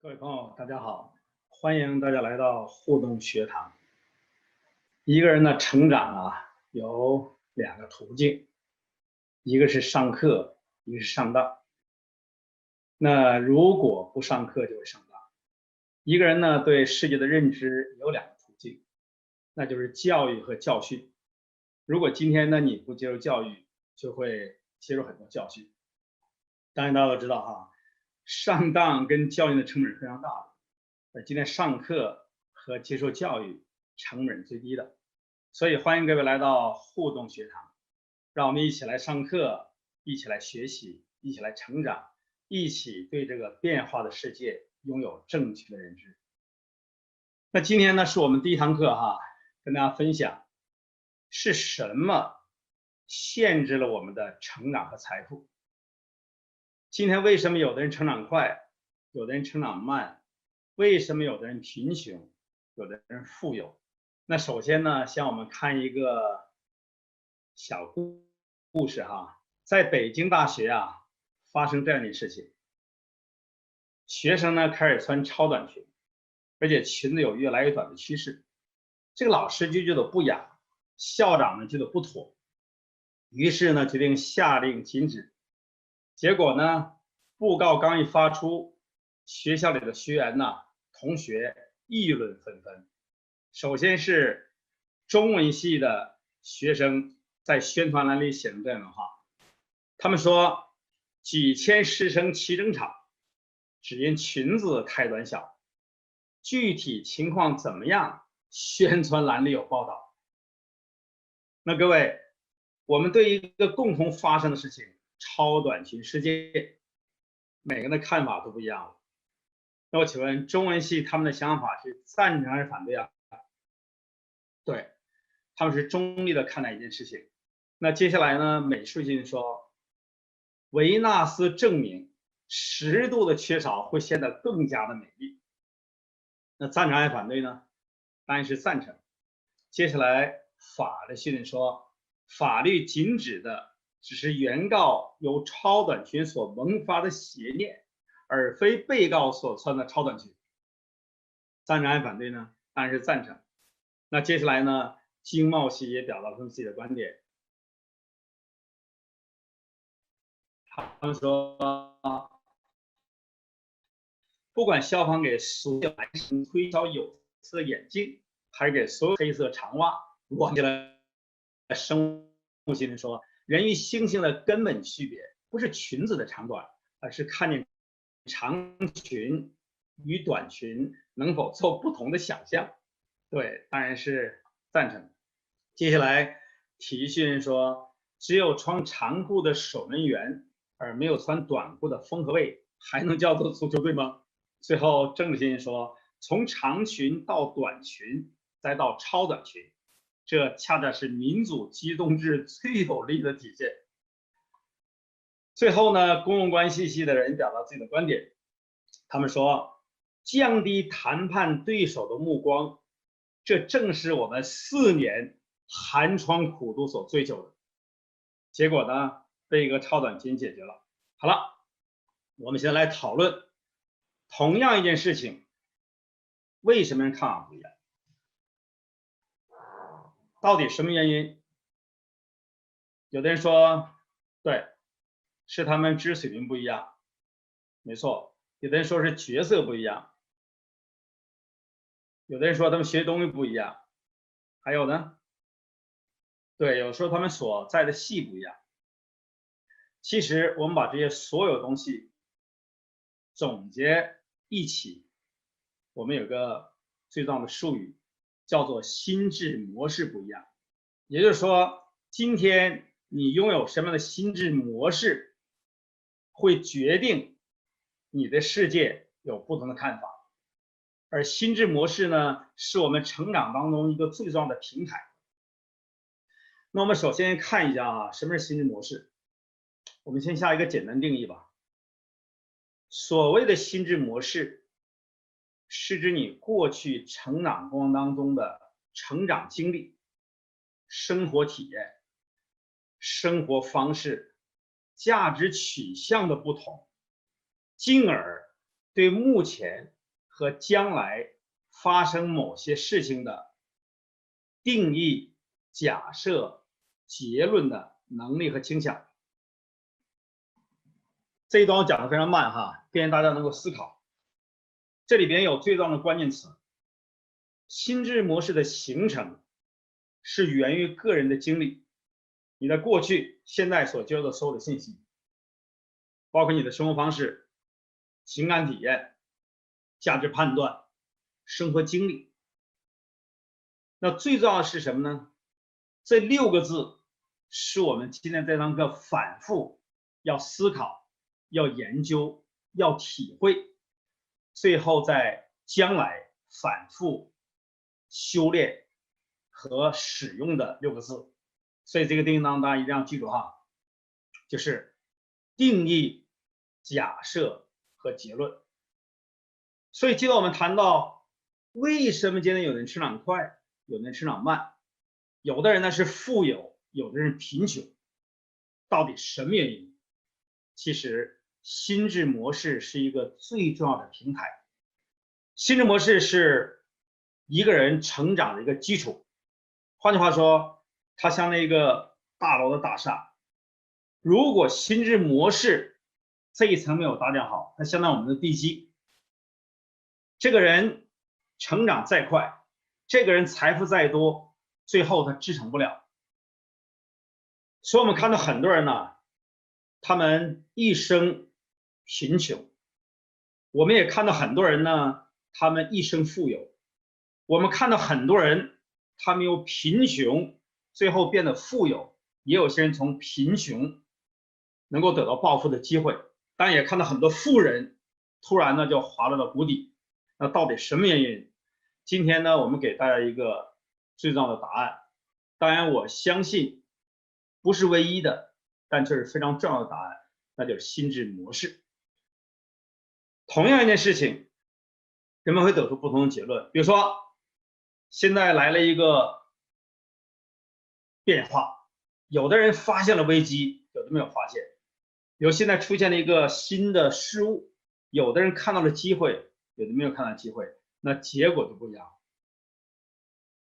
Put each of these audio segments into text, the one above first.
各位朋友，大家好，欢迎大家来到互动学堂。一个人的成长有两个途径，一个是上课，一个是上当。那如果不上课就会上当。一个人呢对世界的认知有两个途径，那就是教育和教训。如果今天呢你不接受教育，就会接受很多教训。当然大家都知道上当跟教育的成本是非常大的，而今天上课和接受教育成本是最低的，所以欢迎各位来到互动学堂，让我们一起来上课，一起来学习，一起来成长，一起对这个变化的世界拥有正确的认知。那今天呢是我们第一堂课跟大家分享是什么限制了我们的成长和财富。今天为什么有的人成长快，有的人成长慢？为什么有的人贫穷，有的人富有？那首先呢，先我们看一个小故事在北京大学发生这样的事情。学生呢开始穿超短裙，而且裙子有越来越短的趋势。这个老师就觉得不雅，校长呢觉得不妥，于是呢决定下令禁止。结果呢，布告刚一发出，学校里的学员同学议论纷纷。首先是中文系的学生在宣传栏里写成这样的话，他们说几千师生齐争吵，只因裙子太短小。具体情况怎么样？宣传栏里有报道。那各位，我们对一个共同发生的事情——超短裙事件，每个人的看法都不一样了。那我请问，中文系他们的想法是赞成还是反对啊？对，他们是中立的看待一件事情。那接下来呢？美术系说，维纳斯证明10度的缺少会显得更加的美丽。那赞成还是反对呢？当然是赞成。接下来法律系说，法律禁止的只是原告由超短裙所萌发的邪念，而非被告所穿的超短裙。赞成还是反对呢？当然是赞成。那接下来呢？经贸系也表达了他们自己的观点。他们说，不管消防给所有男生推销有色眼镜，还是给所有黑色长袜，我们来生物系人说，人与猩猩的根本区别不是裙子的长短，而是看见长裙与短裙能否做不同的想象。对，当然是赞成。接下来体育系人说，只有穿长裤的守门员，而没有穿短裤的锋和卫，还能叫做足球队吗？最后政治系人说，从长裙到短裙，再到超短裙，这恰恰是民主机动制最有力的体现。最后呢，公共关系系的人表达自己的观点，他们说，降低谈判对手的目光，这正是我们4年寒窗苦读所追求的。结果呢，被一个超短裙解决了。好了，我们现在来讨论同样一件事情，为什么人看法不一样？到底什么原因？有的人说，对，是他们知识水平不一样，没错。有的人说是角色不一样，有的人说他们学的东西不一样，还有呢，对，有时候他们所在的系不一样。其实我们把这些所有东西总结一起，我们有个最重要的术语，叫做心智模式不一样。也就是说，今天你拥有什么样的心智模式，会决定你的世界有不同的看法。而心智模式呢，是我们成长当中一个最重要的平台。那我们首先看一下啊，什么是心智模式？我们先下一个简单定义吧。所谓的心智模式，是指你过去成长过程当中的成长经历、生活体验、生活方式、价值取向的不同，进而对目前和将来发生某些事情的定义、假设、结论的能力和倾向。这一段我讲的非常慢哈，便于大家能够思考。这里边有最重要的关键词，心智模式的形成是源于个人的经历，你的过去、现在所接受的所有的信息，包括你的生活方式、情感体验、价值判断、生活经历。那最重要的是什么呢？这6个字是我们今天在当个反复要思考、要研究、要体会，最后在将来反复修炼和使用的6个字。所以这个定义当中大家一定要记住哈，就是定义、假设和结论。所以今天我们谈到为什么今天有人成长快，有人成长慢，有的人呢是富有，有的人贫穷，到底什么原因？其实心智模式是一个最重要的平台，心智模式是一个人成长的一个基础。换句话说，它像那个大楼的大厦，如果心智模式这一层没有搭建好，它相当于我们的地基。这个人成长再快，这个人财富再多，最后他支撑不了。所以我们看到很多人呢，他们一生贫穷。我们也看到很多人呢，他们一生富有。我们看到很多人，他们由贫穷最后变得富有，也有些人从贫穷能够得到暴富的机会，但也看到很多富人突然呢就滑落到谷底。那到底什么原因？今天呢，我们给大家一个最重要的答案。当然，我相信不是唯一的，但这是非常重要的答案，那就是心智模式。同样一件事情，人们会得出不同的结论。比如说，现在来了一个变化，有的人发现了危机，有的没有发现。比如现在出现了一个新的事物，有的人看到了机会，有的没有看到机会，那结果就不一样。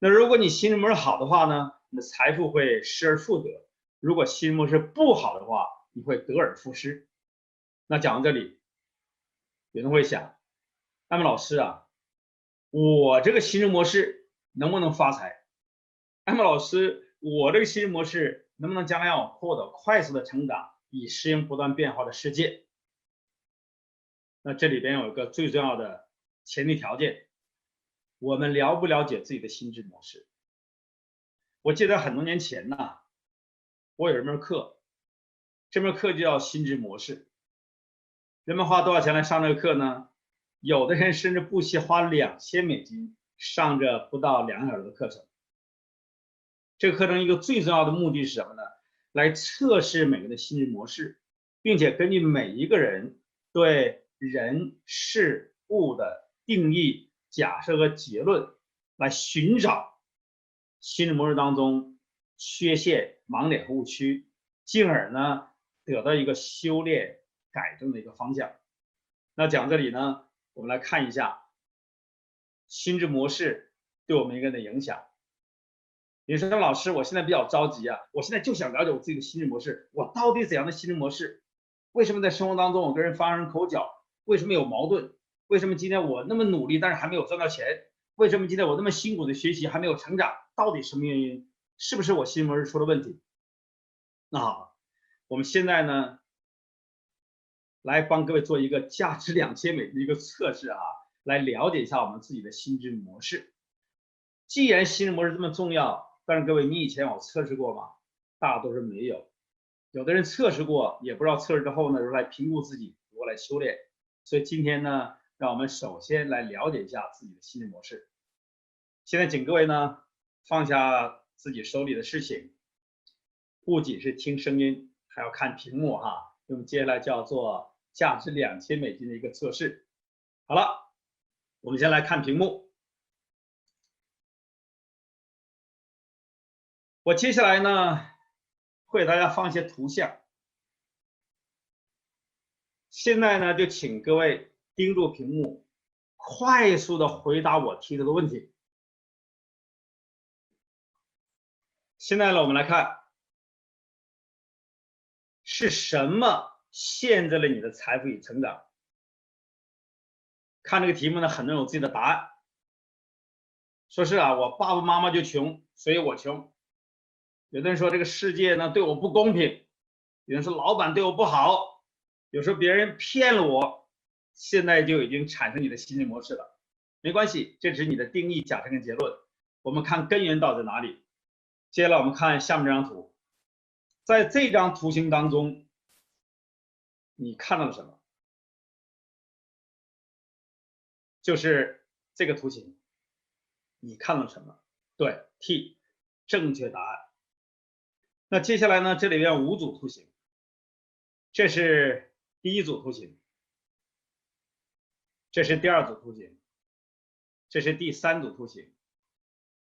那如果你心智模式好的话呢，你的财富会失而复得；如果心智模式不好的话，你会得而复失。那讲到这里，有人会想，那么老师啊，我这个心智模式能不能发财？那么老师，我这个心智模式能不能将来让我获得快速的成长，以适应不断变化的世界？那这里边有一个最重要的前提条件，我们了不了解自己的心智模式？我记得很多年前呢，我有一门课，这门课就叫心智模式。人们花多少钱来上这个课呢？有的人甚至不惜花$2000上这不到2个小时的课程。这个课程一个最重要的目的是什么呢？来测试每个人的心智模式，并且根据每一个人对人事物的定义、假设和结论，来寻找心智模式当中缺陷、盲点和误区，进而呢得到一个修炼、改正的一个方向。那讲这里呢，我们来看一下心智模式对我们一个人的影响。你说老师，我现在比较着急啊，我现在就想了解我自己的心智模式，我到底怎样的心智模式？为什么在生活当中我跟人发生口角？为什么有矛盾？为什么今天我那么努力，但是还没有赚到钱？为什么今天我那么辛苦的学习还没有成长？到底什么原因？是不是我心智模式出了问题？那好，我们现在呢，来帮各位做一个价值$2000的一个测试啊，来了解一下我们自己的心智模式。既然心智模式这么重要，但是各位，你以前有测试过吗？大多数没有。有的人测试过，也不知道测试之后呢，如何来评估自己，如何来修炼。所以今天呢，让我们首先来了解一下自己的心智模式。现在请各位呢放下自己手里的事情，不仅是听声音，还要看屏幕哈。我们接下来就要做价值$2000的一个测试。好了，我们先来看屏幕。我接下来呢，会给大家放一些图像。现在呢，就请各位盯住屏幕，快速的回答我提出的问题。现在呢，我们来看是什么限制了你的财富与成长？看这个题目呢，很多人有自己的答案。说是啊，我爸爸妈妈就穷，所以我穷。有的人说这个世界呢对我不公平，有人说老板对我不好，有时候别人骗了我，现在就已经产生你的心理模式了。没关系，这只是你的定义、假设跟结论。我们看根源到底在哪里。接下来我们看下面这张图，在这张图形当中，你看到了什么？就是这个图形，你看到了什么？对 ，T， 正确答案。那接下来呢，这里边有5组图形，这是第1组图形，这是第2组图形，这是第3组图形，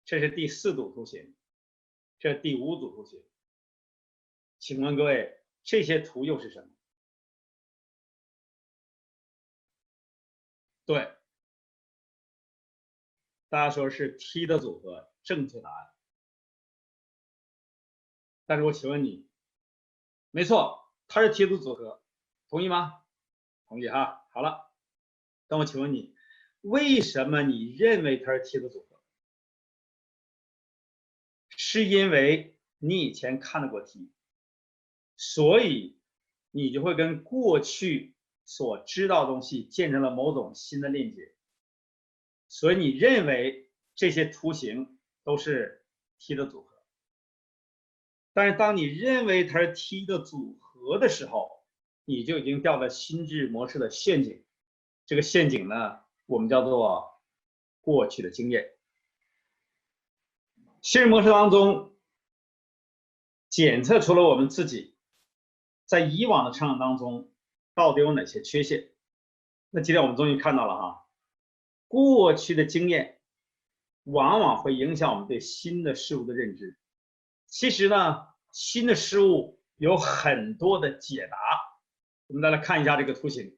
这是第4组图形，这是第5组图形。请问各位，这些图又是什么？对，大家说是 T 的组合，正确答案。但是我请问你，没错，它是 T 的组合，同意吗？同意哈。好了，但我请问你，为什么你认为它是 T 的组合？是因为你以前看到过 T，所以你就会跟过去所知道的东西建成了某种新的链接，所以你认为这些图形都是 T 的组合。但是当你认为它是 T 的组合的时候，你就已经掉了心智模式的陷阱。这个陷阱呢，我们叫做过去的经验。心智模式当中检测出了我们自己在以往的成长当中到底有哪些缺陷。那今天我们终于看到了哈，过去的经验往往会影响我们对新的事物的认知。其实呢，新的事物有很多的解答。我们再来看一下这个图形。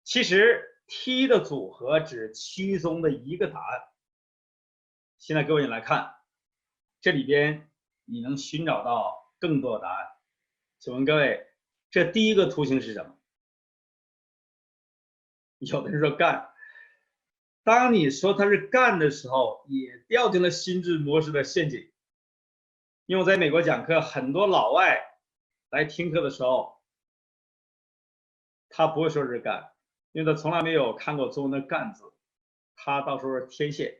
其实 T 的组合只是其中的一个答案。现在各位你来看，这里边你能寻找到更多的答案。请问各位，这第一个图形是什么？有的人说干。当你说它是干的时候，也掉进了心智模式的陷阱。因为我在美国讲课，很多老外来听课的时候，他不会说是干，因为他从来没有看过中文的干字，他到时候是天线。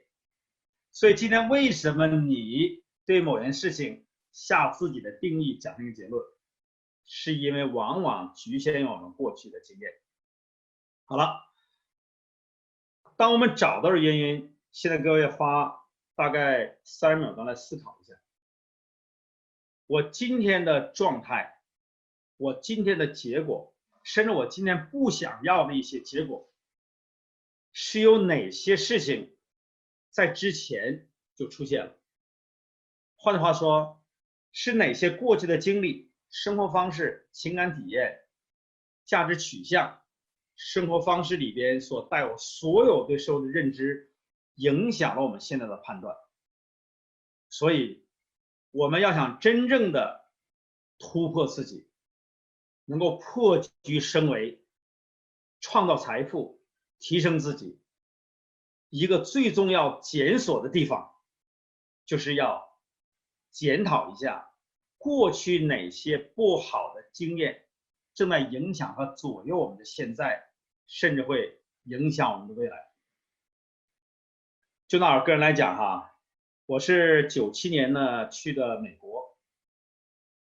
所以今天为什么你对某件事情下自己的定义，讲一个结论，是因为往往局限于我们过去的经验。好了，当我们找到了原因，现在各位花大概30秒钟来思考一下，我今天的状态，我今天的结果，甚至我今天不想要的一些结果，是有哪些事情在之前就出现了？换句话说，是哪些过去的经历、生活方式、情感体验、价值取向、生活方式里边所带有所有对社会的认知，影响了我们现在的判断。所以，我们要想真正的突破自己，能够破局升维，创造财富，提升自己，一个最重要检索的地方，就是要检讨一下过去哪些不好的经验正在影响和左右我们的现在，甚至会影响我们的未来。就拿我个人来讲哈，我是97年呢去的美国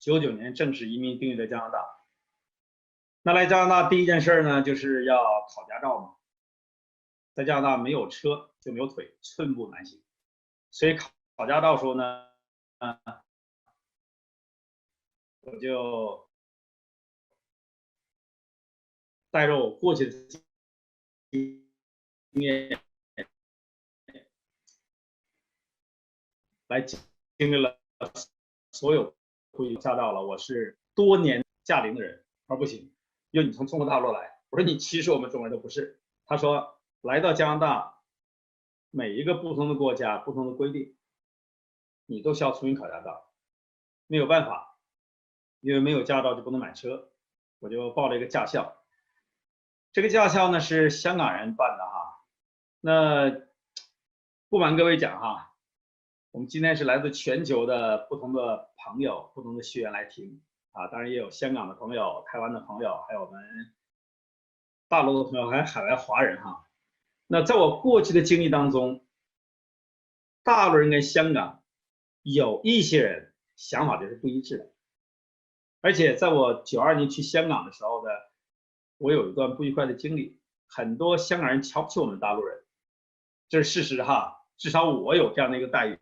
，99年正式移民定居在加拿大。那来加拿大第一件事呢，就是要考驾照嘛。在加拿大没有车就没有腿，寸步难行。所以考驾照的时候呢，我就带着我过去的经验来经历了所有会驾照了。我是多年驾龄的人，他说不行，因为你从中国大陆来。我说你歧视我们中国人都不是。他说来到加拿大，每一个不同的国家不同的规定，你都需要重新考驾照，没有办法，因为没有驾照就不能买车。我就报了一个驾校，这个驾校呢是香港人办的哈。那不瞒各位讲哈，我们今天是来自全球的不同的朋友、不同的学员来听啊，当然也有香港的朋友、台湾的朋友，还有我们大陆的朋友，还有海外华人哈。那在我过去的经历当中，大陆人跟香港有一些人想法就是不一致的，而且在我92年去香港的时候呢，我有一段不愉快的经历，很多香港人瞧不起我们大陆人，这是事实哈，至少我有这样的一个待遇。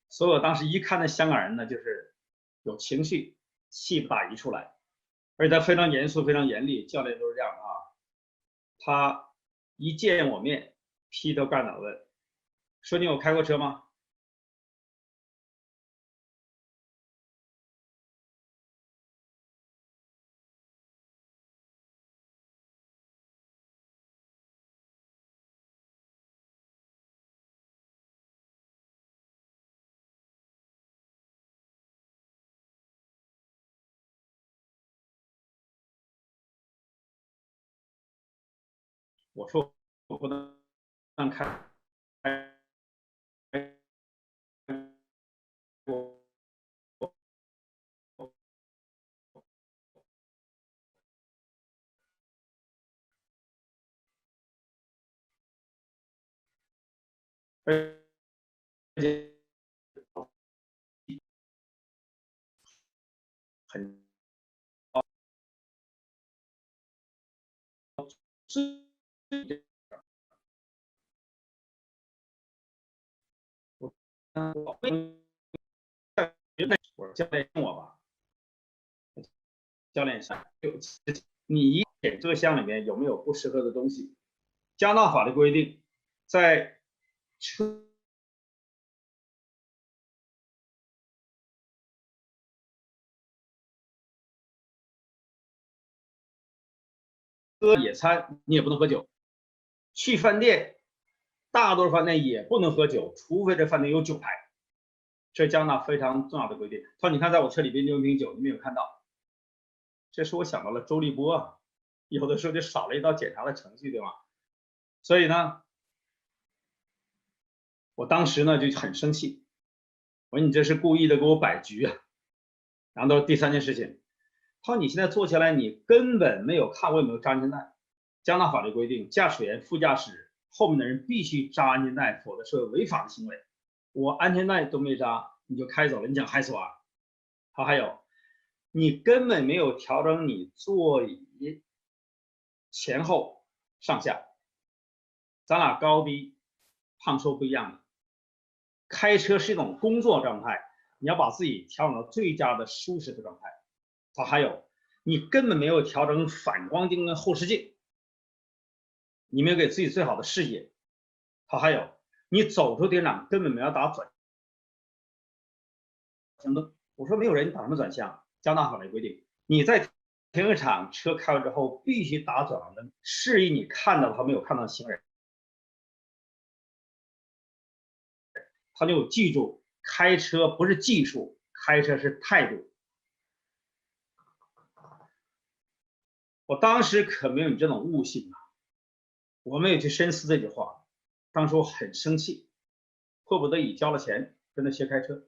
所以我当时一看那香港人呢，就是有情绪，气不打一处来，而且他非常严肃、非常严厉，教练都是这样的啊。他一见我面，劈头盖脑问，说你有开过车吗？我说我不能开过而且很我教练问我吧，教练上你点这个箱里面有没有不适合的东西？加拿大法律规定，在车野餐你也不能喝酒，去饭店大多数饭店也不能喝酒，除非这饭店有酒牌。这是加拿大非常重要的规定。他说：“你看，在我车里边有一瓶酒，你没有看到？”这是我想到了周立波啊，有的时候就少了一道检查的程序，对吗？所以呢，我当时呢就很生气，我说：“你这是故意的给我摆局啊！”然后到第三件事情，他说：“你现在坐下来，你根本没有看我有没有扎安全带。加拿大法律规定，驾驶员、副驾驶后面的人必须扎安全带，否则是违法的行为。我安全带都没扎，你就开走了，你想害死我啊？”好，还有，你根本没有调整你座椅前后上下，咱俩高低胖瘦不一样的。开车是一种工作状态，你要把自己调整到最佳的舒适的状态。好，还有，你根本没有调整反光镜跟后视镜，你没有给自己最好的视野。好，还有，你走出停车场根本没有打转向灯。我说没有人，你打什么转向？加拿大法律规定，你在停车场车开完之后必须打转向灯，示意你看到和没有看到行人。他就记住，开车不是技术，开车是态度。我当时可没有你这种悟性啊，我没有去深思这句话。当时我很生气，迫不得已交了钱跟他学开车。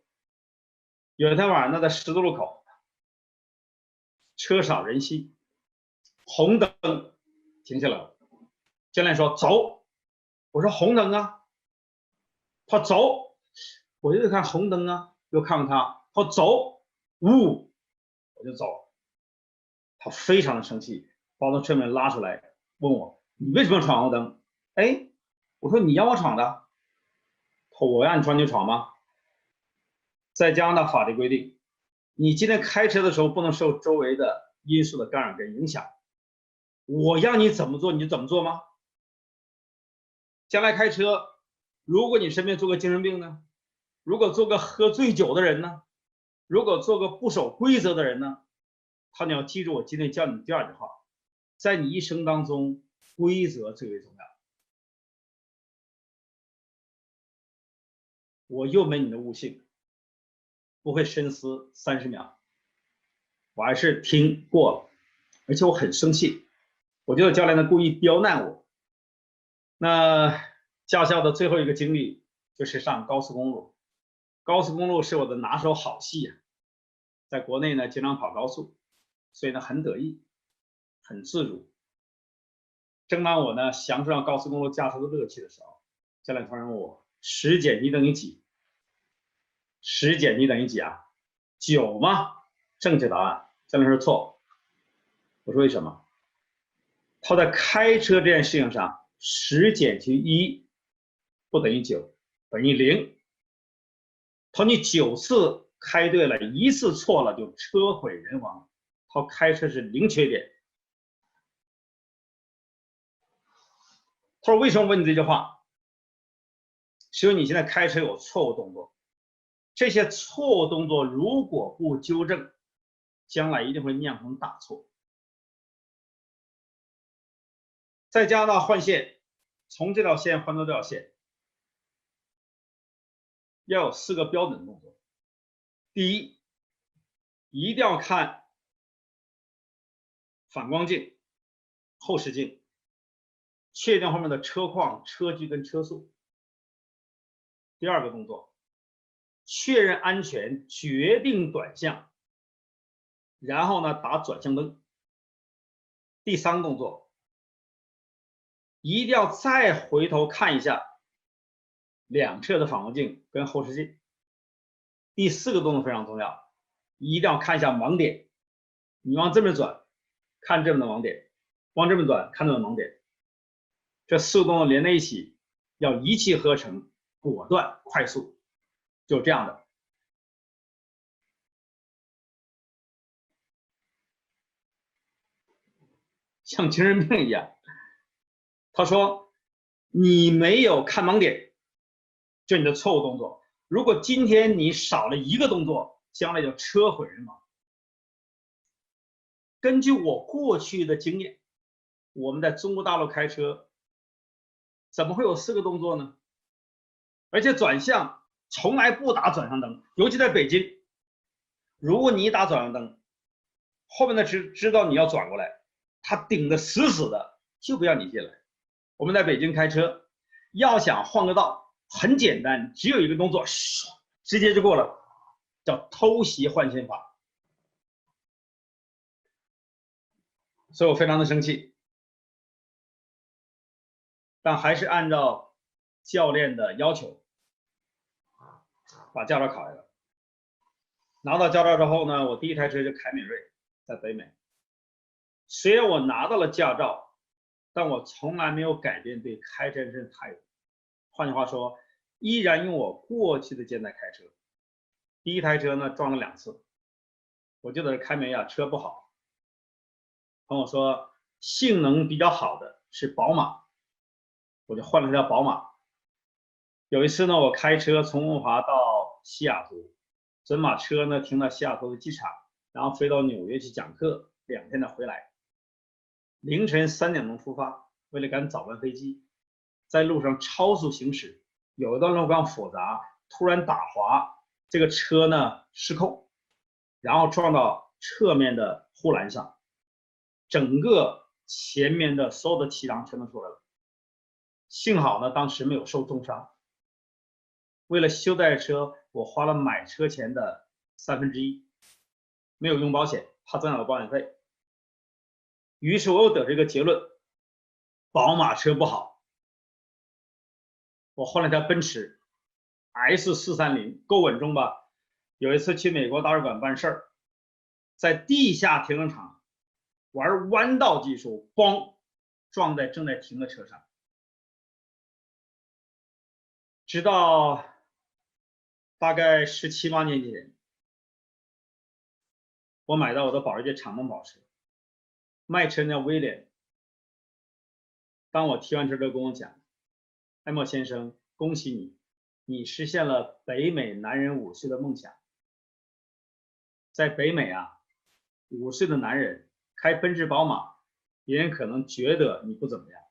有一天晚上，在十字路口，车少人稀，红灯停下来了。教练说走，我说红灯啊，他走，我就看红灯啊，又看看他，他走，呜，我就走了。他非常的生气，把我从车门拉出来，问我你为什么闯红灯？哎，我说你让我闯的，我让你闯就闯吗？在加拿大法律规定，你今天开车的时候不能受周围的因素的干扰跟影响。我让你怎么做你就怎么做吗？将来开车，如果你身边坐个精神病呢？如果坐个喝醉酒的人呢？如果做个不守规则的人呢？你要记住我今天教你的第二句话，在你一生当中，规则最为重要。我又没你的悟性，不会深思30秒，我还是听过了，而且我很生气，我觉得教练呢故意刁难我。那驾校的最后一个经历就是上高速公路，高速公路是我的拿手好戏啊，在国内呢经常跑高速，所以呢很得意，很自如。正当我呢享受上高速公路驾车的乐趣的时候，教练突然问我10减1等于几？10减1等于几啊？9吗？正确答案。教练说错。我说为什么？他在开车这件事情上，10减去1不等于9，等于0。他说你9次开对了，1次错了就车毁人亡。他说开车是零缺点。他说为什么问你这句话？是因为你现在开车有错误动作，这些错误动作如果不纠正，将来一定会酿成大错。在加拿大换线，从这条线换到这条线，要有4个标准动作。第一，一定要看反光镜、后视镜，确定后面的车况、车距跟车速。第二个动作，确认安全，决定转向，然后呢打转向灯。第三个动作，一定要再回头看一下两侧的反光镜跟后视镜。第4个动作非常重要，一定要看一下盲点，你往这边转，看这边的盲点，往这边转，看这边的盲点。这4个动作连在一起，要一气呵成，果断快速，就这样的。像精神病一样。他说你没有看盲点，这是你的错误动作。如果今天你少了一个动作，将来就车毁人亡。根据我过去的经验，我们在中国大陆开车怎么会有4个动作呢？而且转向从来不打转向灯，尤其在北京，如果你一打转向灯，后面的知道你要转过来，他顶得死死的，就不让你进来。我们在北京开车，要想换个道，很简单，只有一个动作，直接就过了，叫偷袭换线法。所以我非常的生气，但还是按照教练的要求把驾照考下来了。拿到驾照之后呢，我第一台车就凯美瑞，在北美。虽然我拿到了驾照，但我从来没有改变对开车的态度。换句话说，依然用我过去的经验开车。第一台车呢撞了2次，我觉得凯美啊车不好。朋友说性能比较好的是宝马，我就换了辆宝马。有一次呢，我开车从温哥华到西雅图，准把车呢停到西雅图的机场，然后飞到纽约去讲课，2天再回来。凌晨3点钟出发，为了赶早班飞机，在路上超速行驶，有一段路况复杂，突然打滑，这个车呢失控，然后撞到侧面的护栏上，整个前面的所有的气囊全都出来了。幸好呢当时没有受重伤。为了修这车，我花了买车钱的1/3，没有用保险，怕增加了保险费。于是我又得这个结论，宝马车不好。我换了台奔驰 S430，够稳重吧？有一次去美国大使馆办事儿，在地下停车场玩弯道技术，咣，撞在正在停的车上。直到大概17、18年前，我买到我的保时捷敞篷跑车，卖车叫威廉。当我提完车之后跟我讲，艾默先生，恭喜你，你实现了北美男人50岁的梦想。在北美啊，50岁的男人开奔驰宝马，别人可能觉得你不怎么样，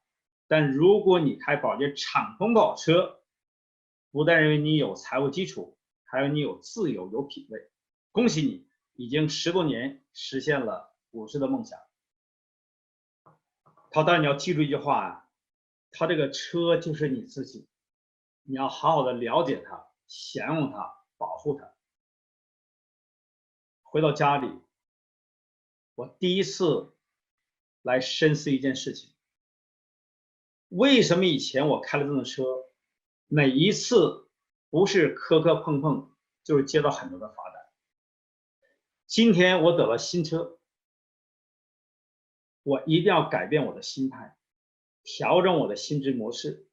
但如果你开保时捷敞篷跑车，不但认为你有财务基础，还有你有自由有品位。恭喜你，已经10多年实现了50岁的梦想。当然你要记住一句话啊，他这个车就是你自己，你要好好的了解它，享用它，保护它。回到家里，我第一次来深思一件事情：为什么以前我开了这种车，每一次不是磕磕碰碰，就是接到很多的罚单？今天我得了新车，我一定要改变我的心态，调整我的心智模式，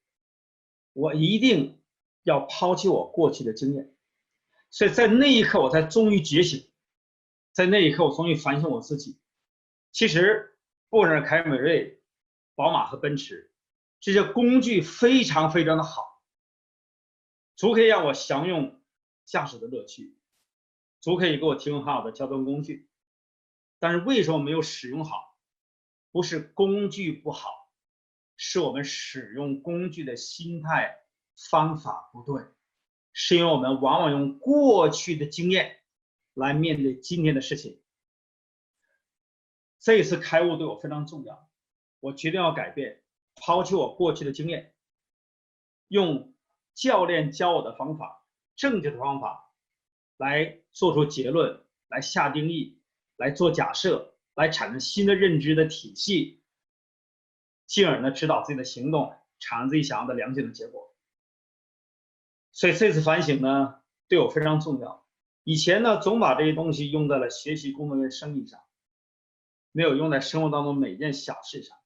我一定要抛弃我过去的经验。所以在那一刻我才终于觉醒，在那一刻我终于反省我自己。其实不管是凯美瑞、宝马和奔驰，这些工具非常非常的好，足可以让我享用驾驶的乐趣，足可以给我提供很好的交通工具。但是为什么没有使用好？不是工具不好，是我们使用工具的心态方法不对，是因为我们往往用过去的经验来面对今天的事情。这一次开悟对我非常重要，我决定要改变，抛弃我过去的经验，用教练教我的方法，正确的方法来做出结论，来下定义，来做假设，来产生新的认知的体系，进而呢指导自己的行动，产生自己想要的良性的结果。所以这次反省呢，对我非常重要。以前呢，总把这些东西用在了学习、工作跟生意上，没有用在生活当中每一件小事上。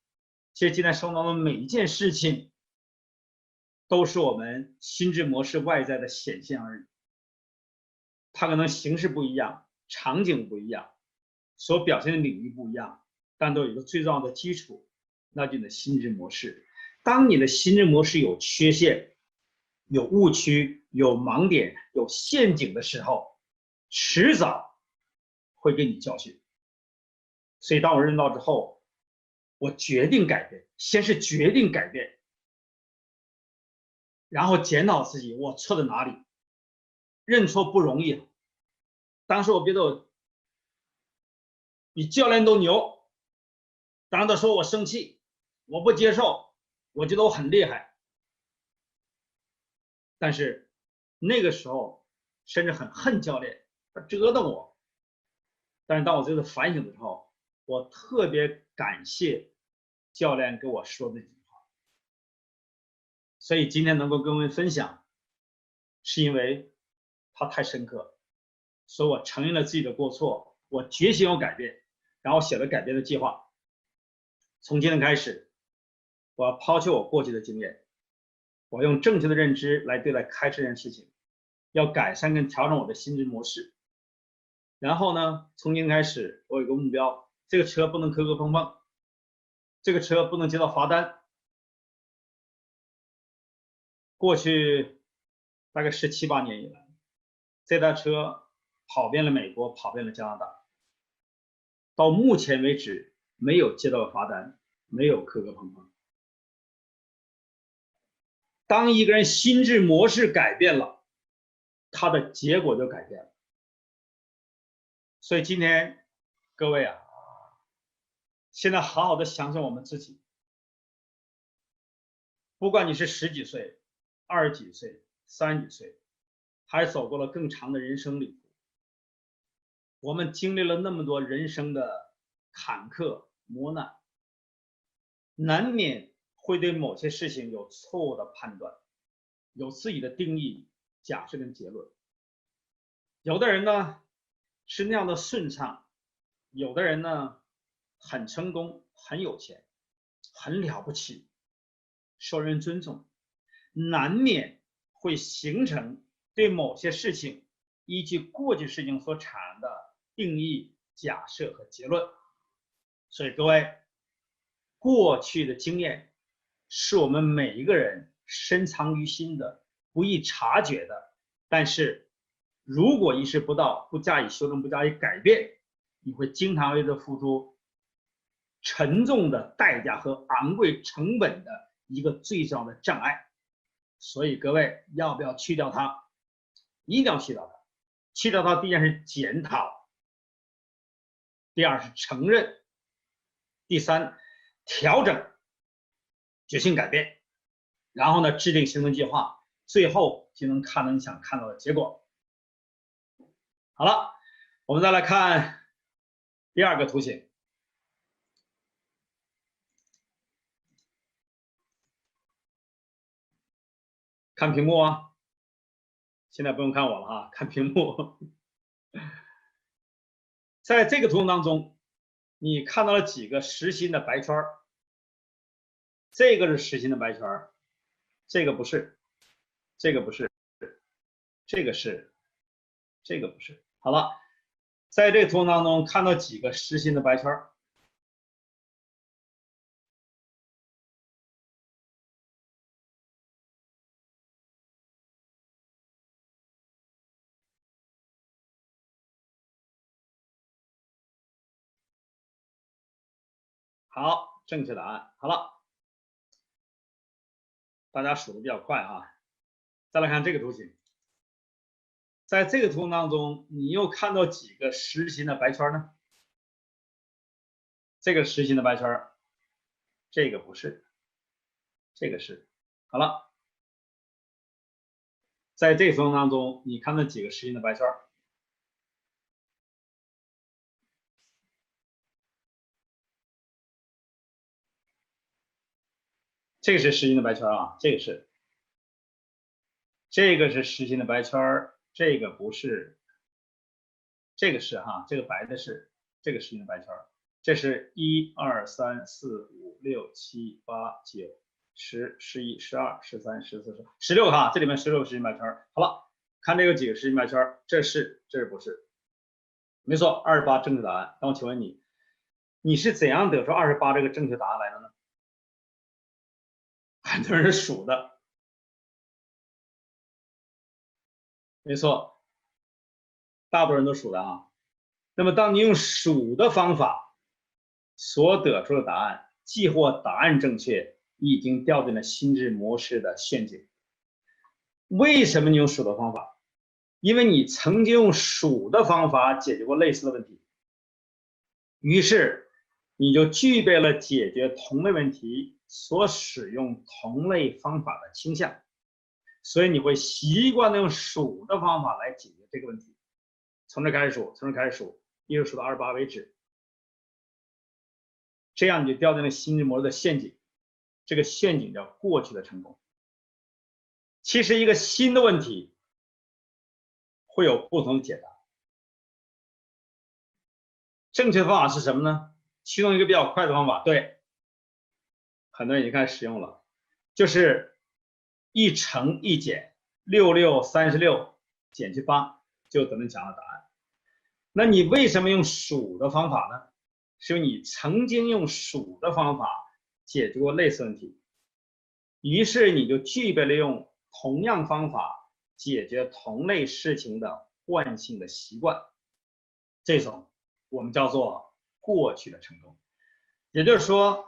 其实今天生活当中每一件事情，都是我们心智模式外在的显现而已。它可能形式不一样，场景不一样，所表现的领域不一样，但都有一个最重要的基础，那就是你的心智模式。当你的心智模式有缺陷、有误区、有盲点、有陷阱的时候，迟早会给你教训。所以当我认到之后，我决定改变，先是决定改变，然后检讨自己我错在哪里。认错不容易，当时我觉得我比教练都牛，当他说我生气，我不接受，我觉得我很厉害。但是那个时候甚至很恨教练，他折腾我。但是当我这次反省的时候，我特别感谢教练跟我说的这句话。所以今天能够跟各位分享，是因为他太深刻，所以我承认了自己的过错，我决心要改变，然后写了改变的计划。从今天开始，我要抛弃我过去的经验，我用正确的认知来对待开车这件事情，要改善跟调整我的心智模式。然后呢，从今天开始，我有个目标，这个车不能磕磕碰碰，这个车不能接到罚单。过去大概17、18年以来，这台车跑遍了美国，跑遍了加拿大，到目前为止没有接到罚单，没有磕磕碰碰。当一个人心智模式改变了，他的结果就改变了。所以今天各位啊，现在好好的想想我们自己，不管你是10几岁、20几岁、30几岁，还是走过了更长的人生旅途，我们经历了那么多人生的坎坷磨难，难免会对某些事情有错误的判断，有自己的定义、假设跟结论。有的人呢是那样的顺畅，有的人呢很成功、很有钱、很了不起，受人尊重，难免会形成对某些事情依据过去事情所产生的定义、假设和结论。所以各位，过去的经验是我们每一个人深藏于心的、不易察觉的，但是如果意识不到、不加以修正、不加以改变，你会经常为之付出沉重的代价和昂贵成本的一个最重要的障碍。所以各位要不要去掉它？一定要去掉它。去掉它，第一件是检讨，第二是承认，第三调整，决心改变，然后呢制定行动计划，最后就能看到你想看到的结果。好了，我们再来看第二个图形。看屏幕啊，现在不用看我了啊，看屏幕。在这个图形当中，你看到了几个实心的白圈？这个是实心的白圈，这个不是，这个不是，这个是，这个不是。好了，在这个图形当中看到几个实心的白圈？好，正确答案。好了，大家数的比较快啊。再来看这个图形，在这个图形当中，你又看到几个实心的白圈呢？这个实心的白圈，这个不是，这个是。好了，在这个图形当中，你看到几个实心的白圈？这个是实心的白圈啊，这个是。这个是实心的白圈儿，这个不是，这个是哈，这个白的是这个实心的白圈儿，这是1、2、3、4、5、6、7、8、9、10、11、12、13、14、16哈，这里面16个实心白圈儿。好了，看这有几个实心白圈儿，这是不是？没错，28正确答案。那我请问你，你是怎样得出28这个正确答案来的呢？很多人是数的，没错，大多数人都数的啊。那么当你用数的方法所得出的答案，既或答案正确，已经掉进了心智模式的陷阱。为什么你用数的方法？因为你曾经用数的方法解决过类似的问题，于是你就具备了解决同类问题所使用同类方法的倾向，所以你会习惯的用数的方法来解决这个问题。从这开始数，从这开始数，一直数到28为止，这样你就掉进了心智模式的陷阱。这个陷阱叫过去的成功。其实一个新的问题会有不同的解答。正确的方法是什么呢？其中一个比较快的方法，对，很多人已经开始使用了，就是一乘一减，66、36减去8，就得能讲到答案。那你为什么用数的方法呢？是因为你曾经用数的方法解决过类似问题，于是你就具备了用同样方法解决同类事情的惯性的习惯，这种我们叫做过去的成功。也就是说，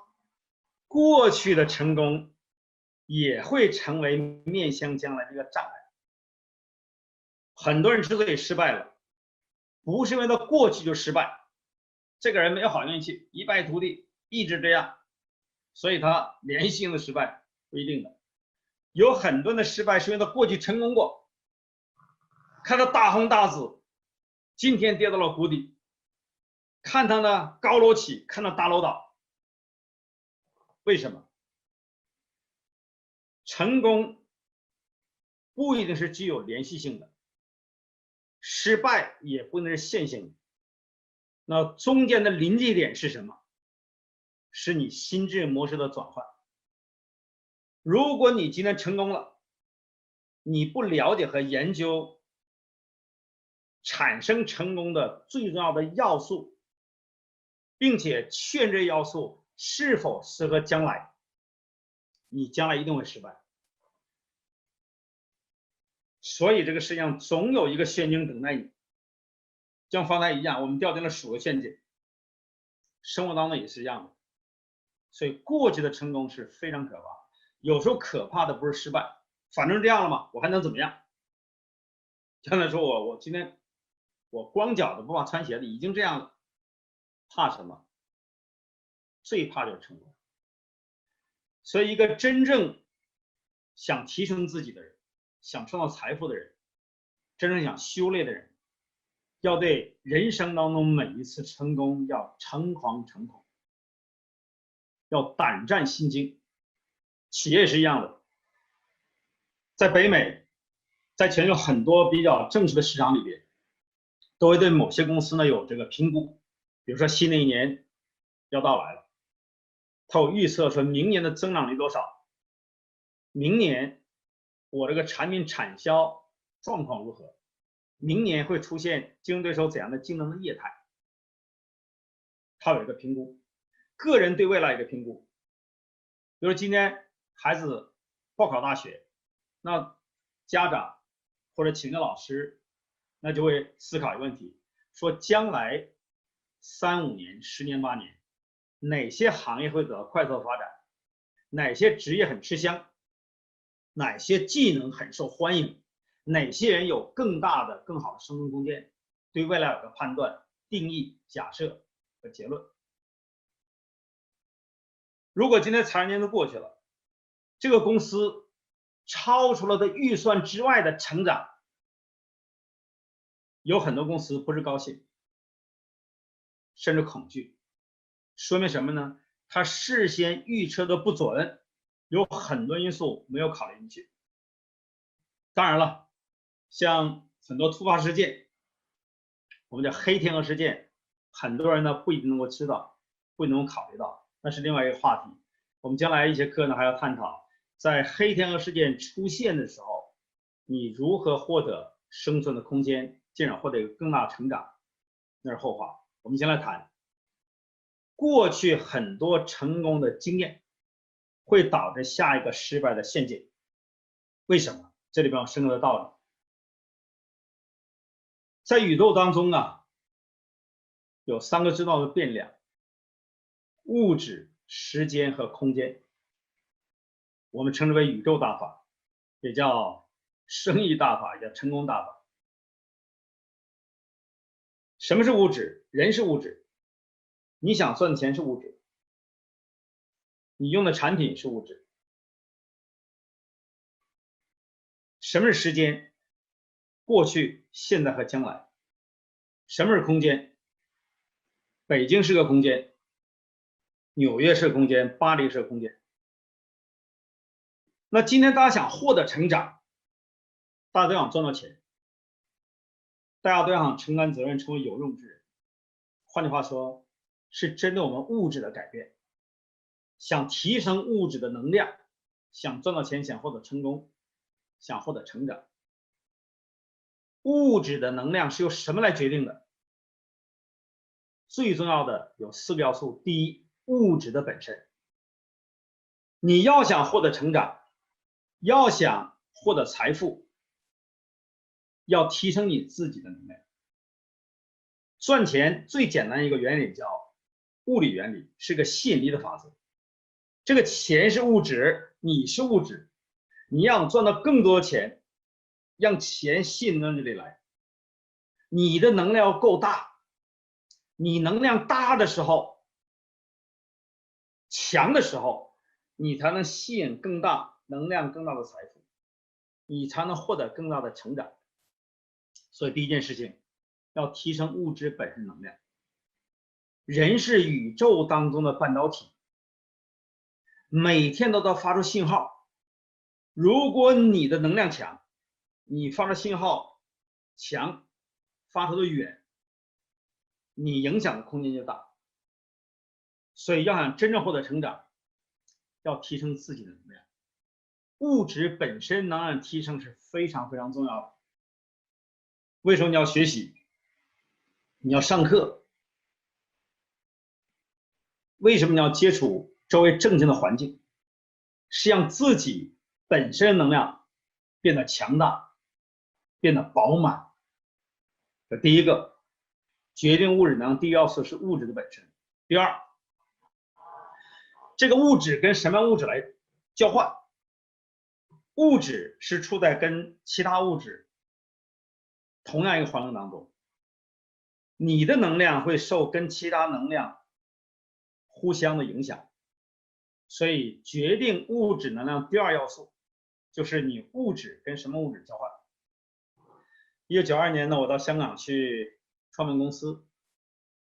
过去的成功也会成为面向将来的一个障碍。很多人之所以失败了，不是因为他过去就失败，这个人没有好运气，一败涂地，一直这样，所以他连续性的失败不一定的。有很多人的失败是因为他过去成功过，看他大红大紫，今天跌到了谷底，看他呢高楼起，看他大楼倒。为什么？成功不一定是具有连续性的，失败也不能是线性的。那中间的临界点是什么？是你心智模式的转换。如果你今天成功了，你不了解和研究产生成功的最重要的要素，并且确认这要素是否适合将来，你将来一定会失败。所以这个世界上总有一个陷阱等待你，像方才一样，我们掉进了数的陷阱，生活当中也是一样的。所以过去的成功是非常可怕，有时候可怕的不是失败，反正这样了嘛，我还能怎么样？刚才说我今天我光脚的不怕穿鞋的，已经这样了，怕什么？最怕就是成功。所以一个真正想提升自己的人，想创造财富的人，真正想修炼的人，要对人生当中每一次成功要诚惶诚恐，要胆战心惊。企业也是一样的，在北美，在全球很多比较正式的市场里边，都会对某些公司呢有这个评估。比如说新的一年要到来了，他有预测说明年的增长率多少，明年我这个产品产销状况如何，明年会出现竞争对手怎样的竞争的业态，他有一个评估。个人对未来一个评估，比如今天孩子报考大学，那家长或者请个老师，那就会思考一个问题，说将来3、5年、10年、8年，哪些行业会得到快速的发展，哪些职业很吃香，哪些技能很受欢迎，哪些人有更大的更好的生存空间，对未来有个判断、定义、假设和结论。如果今天财年都过去了，这个公司超出了的预算之外的成长，有很多公司不是高兴，甚至恐惧，说明什么呢？他事先预测的不准，有很多因素没有考虑进去。当然了，像很多突发事件，我们叫黑天鹅事件，很多人呢不一定能够知道，不一定能够考虑到，那是另外一个话题。我们将来一些课呢还要探讨，在黑天鹅事件出现的时候，你如何获得生存的空间，进而获得一个更大的成长，那是后话。我们先来谈过去很多成功的经验会导致下一个失败的陷阱。为什么？这里边有深刻的道理。在宇宙当中啊，有3个知道的变量：物质、时间和空间。我们称之为宇宙大法，也叫生意大法，也叫成功大法。什么是物质？人是物质，你想赚钱是物质，你用的产品是物质。什么是时间？过去、现在和将来。什么是空间？北京是个空间，纽约是个空间，巴黎是个空间。那今天大家想获得成长，大家都想赚到钱，大家都想承担责任，成为有用之人。换句话说，是针对我们物质的改变，想提升物质的能量，想赚到钱，想获得成功，想获得成长。物质的能量是由什么来决定的？最重要的有4个要素。第一，物质的本身。你要想获得成长，要想获得财富，要提升你自己的能量。赚钱最简单一个原理叫物理原理，是个吸引力的法则。这个钱是物质，你是物质，你要赚到更多的钱，让钱吸引到这里来，你的能量要够大。你能量大的时候，强的时候，你才能吸引更大能量更大的财富，你才能获得更大的成长。所以第一件事情要提升物质本身能量。人是宇宙当中的半导体，每天都在发出信号。如果你的能量强，你发出信号强，发出的远，你影响的空间就大。所以要想真正获得成长，要提升自己的能量。物质本身能量提升是非常非常重要的。为什么你要学习？你要上课？为什么你要接触周围正向的环境？是让自己本身能量变得强大，变得饱满。这第一个，决定物质能量第一要素是物质的本身。第二，这个物质跟什么物质来交换？物质是处在跟其他物质同样一个环境当中，你的能量会受跟其他能量互相的影响，所以决定物质能量第二要素就是你物质跟什么物质交换。1992年呢，我到香港去创办公司，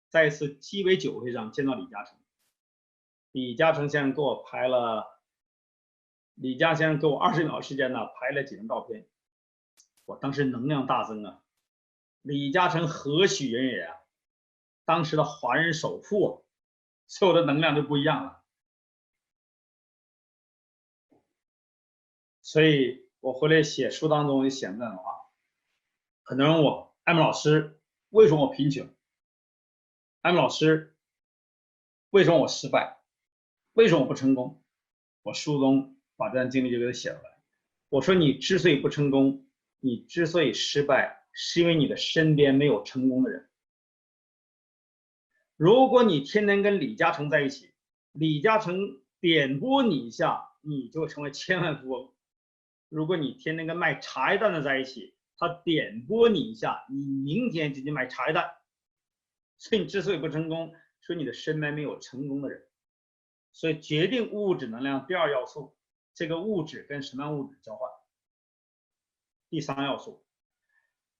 在一次鸡尾酒会上见到李嘉诚。李嘉诚先生给我拍了，李嘉先生给我20秒时间呢，拍了几张照片，我当时能量大增啊！李嘉诚何许人也啊？当时的华人首富啊，所有的能量就不一样了。所以我回来写书当中也写这样的话，很多人问我，艾蒙老师，为什么我贫穷？艾蒙老师，为什么我失败？为什么我不成功？我书中把这段经历就给他写出来。我说你之所以不成功，你之所以失败，是因为你的身边没有成功的人。如果你天天跟李嘉诚在一起，李嘉诚点拨你一下，你就会成为千万富翁。如果你天天跟卖茶叶蛋的在一起，他点拨你一下，你明天就去卖茶叶蛋。所以你之所以不成功，说你的身边没有成功的人。所以决定物质能量第二要素，这个物质跟什么样物质交换。第3要素，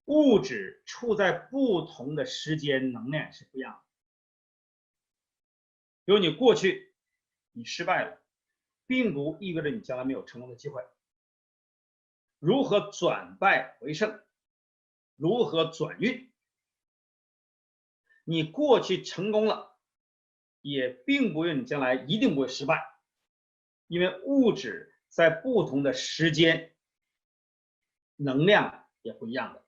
物质处在不同的时间，能量是不一样的。比如你过去你失败了，并不意味着你将来没有成功的机会。如何转败为胜，如何转运。你过去成功了，也并不用你将来一定不会失败，因为物质在不同的时间，能量也不一样的，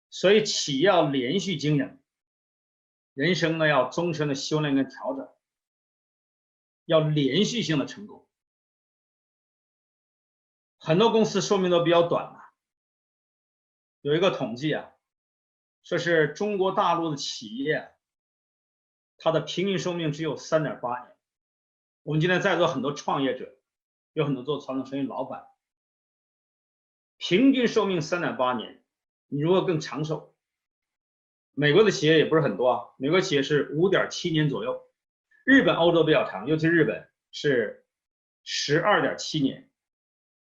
所以企业要连续经营，人生呢要终身的修炼跟调整，要连续性的成功。很多公司寿命都比较短了，有一个统计啊，说是中国大陆的企业，它的平均寿命只有3.8年。我们今天在座很多创业者，有很多做传统生意老板，平均寿命3.8年，你如何更长寿？美国的企业也不是很多啊，美国企业是5.7年左右，日本、欧洲比较长，尤其日本是12.7年，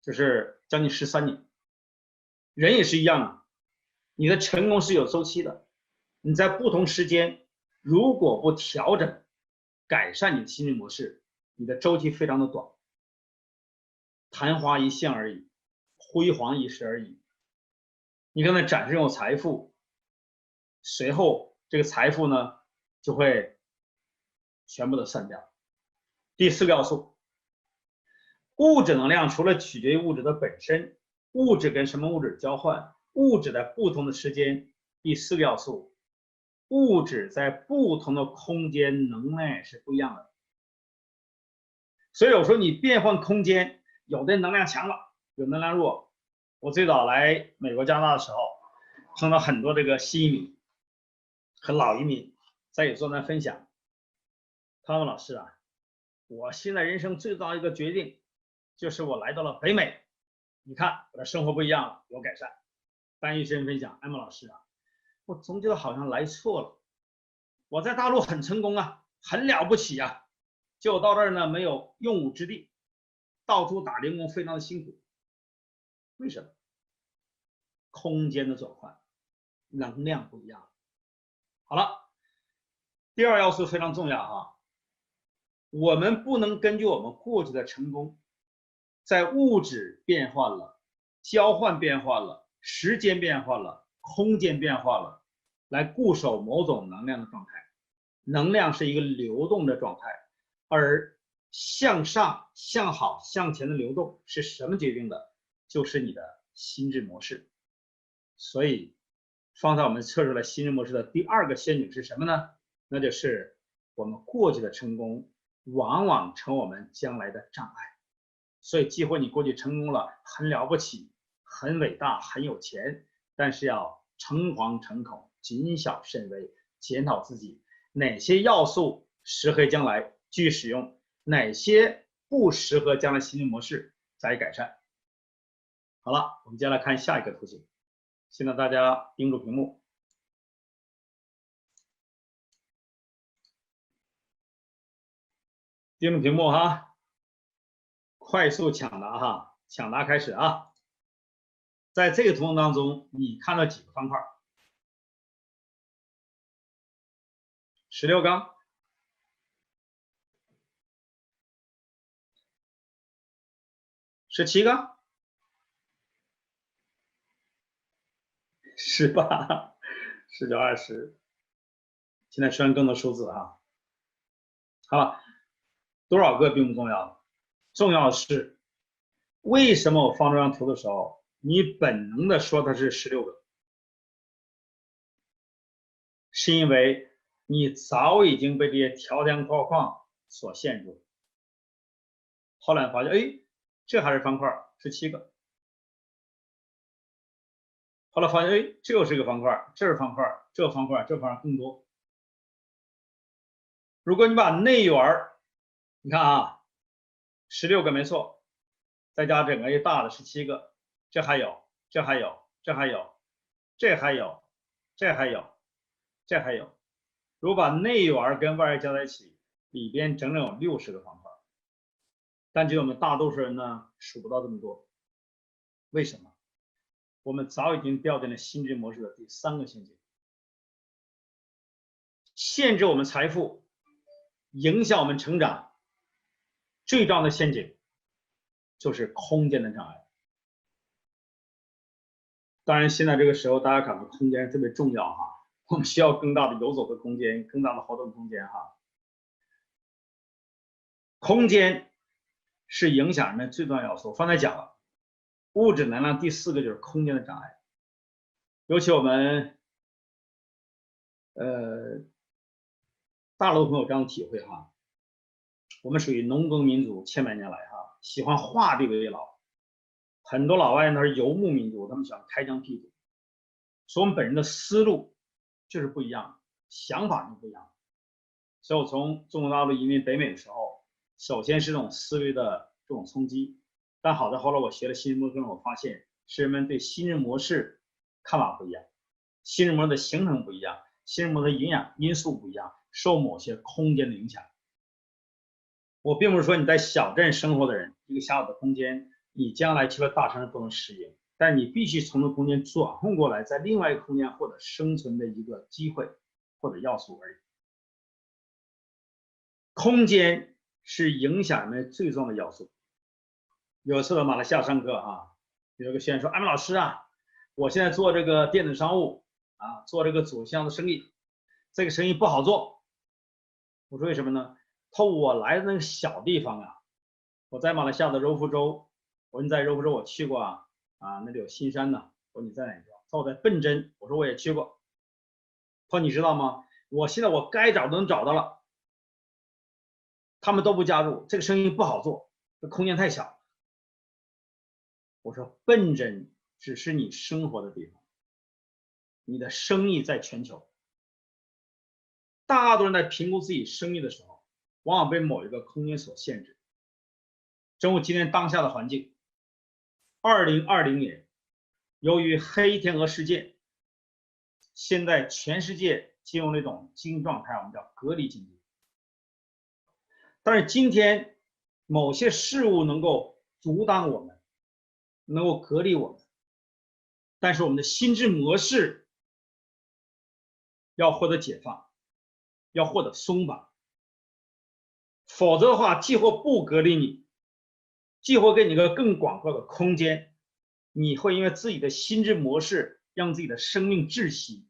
就是将近13年。人也是一样啊，你的成功是有周期的，你在不同时间如果不调整、改善你的心智模式，你的周期非常的短，昙花一现而已，辉煌一时而已。你可能展示有财富，随后这个财富呢就会全部的散掉。第4个要素，物质能量除了取决于物质的本身，物质跟什么物质交换，物质在不同的时间。第4个要素，物质在不同的空间能量是不一样的。所以有时候你变换空间，有的能量强了，有能量弱。我最早来美国加拿大的时候，碰到很多这个新移民和老移民在有座谈分享，他们老师啊，我现在人生最大的一个决定就是我来到了北美，你看我的生活不一样了，有改善。单医生分享，艾玛老师啊，我总觉得好像来错了，我在大陆很成功啊，很了不起啊，结果到这儿呢没有用武之地，到处打零工，非常的辛苦。为什么？空间的转换，能量不一样。好了，第2要素非常重要啊，我们不能根据我们过去的成功，在物质变换了，交换变换了，时间变换了，空间变化了，来固守某种能量的状态。能量是一个流动的状态，而向上、向好、向前的流动是什么决定的？就是你的心智模式。所以方才我们测出来心智模式的第2个陷阱是什么呢？那就是我们过去的成功往往成我们将来的障碍。所以机会你过去成功了，很了不起，很伟大，很有钱，但是要诚惶诚恐，谨小慎微，检讨自己哪些要素适合将来继续使用，哪些不适合将来心智模式加以改善。好了，我们接下来看下一个图形。现在大家盯住屏幕，盯住屏幕哈，快速抢答哈，抢答开始啊！在这个图形当中，你看到几个方块？16个、17个、18、19、20。现在出现更多数字哈。好了，多少个并不重要，重要的是为什么我放这张图的时候，你本能的说它是16个，是因为你早已经被这些条条框框所限住。后来发现，哎，这还是方块，17个。后来发现，哎，这又是个方块，这是方块，这方块，这方块更多。如果你把内缘，你看啊，16个没错，再加整个一大的17个，这还有，这还有，这还有，这还有，这还有，这还有。如果把内缘跟外缘加在一起，里边整整有60个方块。但就我们大多数人呢，数不到这么多。为什么？我们早已经掉进了心智模式的第3个陷阱，限制我们财富，影响我们成长。最重要的陷阱就是空间的障碍。当然，现在这个时候，大家感到空间特别重要哈，我们需要更大的游走的空间，更大的活动空间哈。空间是影响人们最重要的要素。刚才讲了，物质能量第4个就是空间的障碍。尤其我们大陆朋友这样的体会哈，我们属于农耕民族，千百年来哈，喜欢画地为牢。很多老外呢是游牧民族，他们喜欢开疆辟土。所以我们本人的思路就是不一样，想法就不一样。所以我从中国大陆移民北美的时候，首先是这种思维的这种冲击，但好在后来我学了新人模式，我发现是人们对新人模式看法不一样，新人模式的形成不一样，新人模式的营养因素不一样，受某些空间的影响。我并不是说你在小镇生活的人，一个小小的空间，你将来去了大城市不能适应，但你必须从这个空间转换过来，在另外一个空间获得生存的一个机会或者要素而已。空间是影响人最重要的要素。有一次到马来西亚上课啊，有个学员说：“安文老师啊，我现在做这个电子商务啊，做这个组项的生意，这个生意不好做。”我说为什么呢？他说我来的那个小地方啊，我在马来西亚的柔佛州，我说你在柔佛州我去过啊，那里有新山呢。我说你在哪个？他说我在笨珍。我说我也去过。他说你知道吗？我现在我该找都能找到了，他们都不加入，这个生意不好做，这空间太小。我说笨珍只是你生活的地方，你的生意在全球。大多数人在评估自己生意的时候，往往被某一个空间所限制。正如今天当下的环境，2020年，由于黑天鹅事件，现在全世界进入那种经济状态，我们叫隔离经济。但是今天某些事物能够阻挡我们，能够隔离我们，但是我们的心智模式要获得解放，要获得松绑，否则的话，既或不隔离你，既或给你一个更广阔的空间，你会因为自己的心智模式，让自己的生命窒息，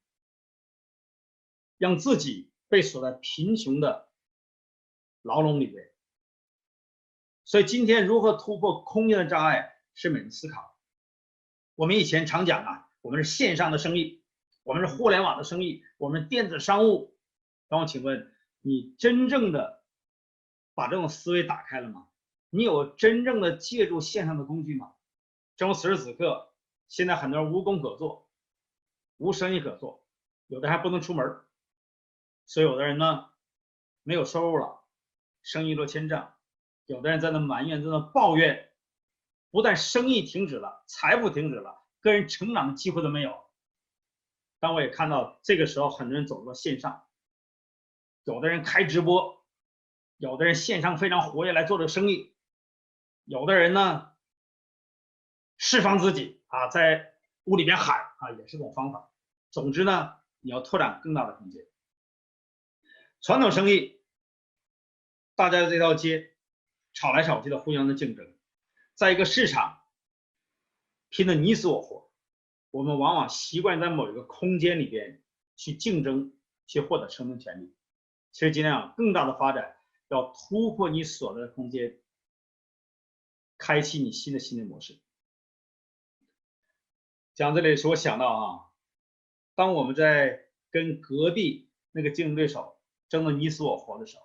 让自己被锁在贫穷的牢笼里边。所以今天如何突破空间的障碍，是每人思考。我们以前常讲啊，我们是线上的生意，我们是互联网的生意，我们是电子商务。那我请问你真正的把这种思维打开了吗？你有真正的借助线上的工具吗？正如此时此刻，现在很多人无工可做，无生意可做，有的还不能出门，所以有的人呢没有收入了，生意落千丈，有的人在那埋怨，在那抱怨，不但生意停止了，财富停止了，个人成长的机会都没有。但我也看到这个时候很多人走到线上，有的人开直播，有的人线上非常活跃来做这个生意，有的人呢释放自己啊，在屋里边喊啊，也是种方法。总之呢，你要拓展更大的空间。传统生意，大家在这条街吵来吵去的，互相的竞争，在一个市场拼得你死我活，我们往往习惯在某一个空间里边去竞争，去获得生存权利。其实今天啊，更大的发展要突破你所在的空间，开启你新的心理模式。讲这里是我想到啊，当我们在跟隔壁那个竞争对手争得你死我活的时候，